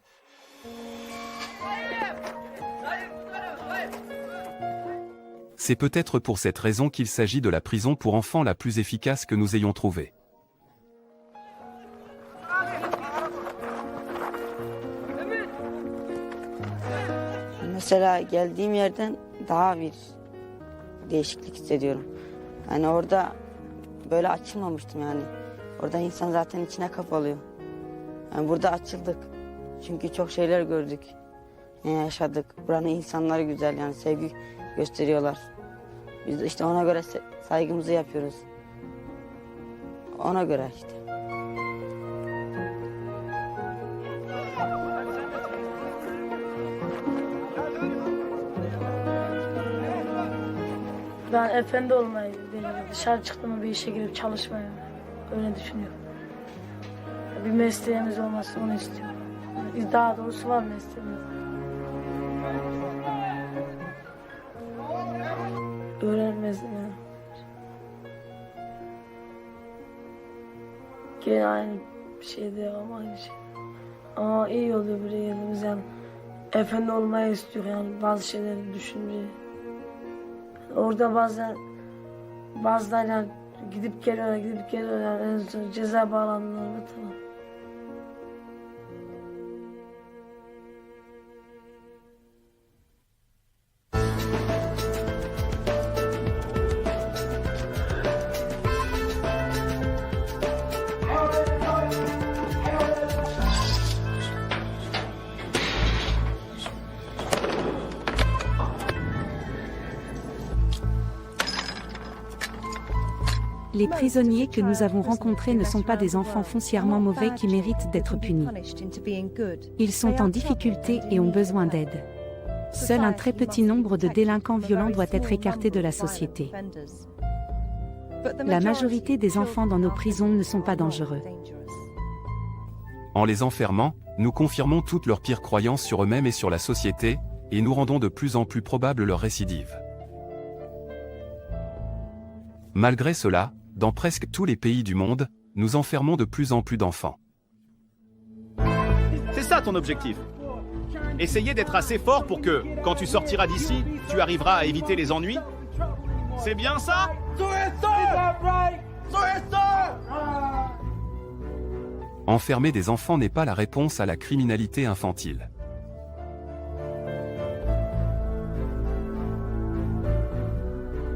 C'est peut-être pour cette raison qu'il s'agit de la prison pour enfants la plus efficace que nous ayons trouvée. Mesela geldiğim yerden daha bir değişiklik hissediyorum. Yani orada böyle açılmamıştım yani. Orada insan zaten içine kapalıyor. Yani burada açıldık. Çünkü çok şeyler gördük. Yaşadık. Buranın insanları güzel yani sevgi gösteriyorlar. Biz de işte ona göre saygımızı yapıyoruz. Ona göre işte. Ben efendi olmayı deniyorum. Dışarı çıktığımda bir işe girip çalışmayı öyle düşünüyorum. Bir mesleğimiz olması onu istiyorum. Daha doğrusu var mesleğimiz. Öğrenmez yani. Gene aynı şey değil ama aynı şey. Ama iyi oluyor buraya geldiğimiz yani. Efendi olmayı istiyor yani bazı şeyleri düşünmeyi. Orada bazıları gidip geliyorlar yani en son ceza bağlandılar ve tamam. Les prisonniers que nous avons rencontrés ne sont pas des enfants foncièrement mauvais qui méritent d'être punis. Ils sont en difficulté et ont besoin d'aide. Seul un très petit nombre de délinquants violents doit être écarté de la société. La majorité des enfants dans nos prisons ne sont pas dangereux. En les enfermant, nous confirmons toutes leurs pires croyances sur eux-mêmes et sur la société, et nous rendons de plus en plus probable leur récidive. Malgré cela, dans presque tous les pays du monde, nous enfermons de plus en plus d'enfants. C'est ça ton objectif. Essayer d'être assez fort pour que, quand tu sortiras d'ici, tu arriveras à éviter les ennuis. C'est bien ça? Enfermer des enfants n'est pas la réponse à la criminalité infantile.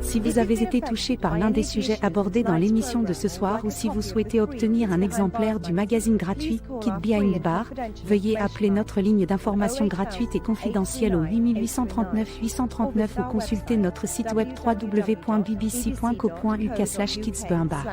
Si vous avez été touché par l'un des sujets abordés dans l'émission de ce soir ou si vous souhaitez obtenir un exemplaire du magazine gratuit Kids Behind the Bar, veuillez appeler notre ligne d'information gratuite et confidentielle au 8839 839 ou consulter notre site web www.bbc.co.uk/kidsbehind-bar.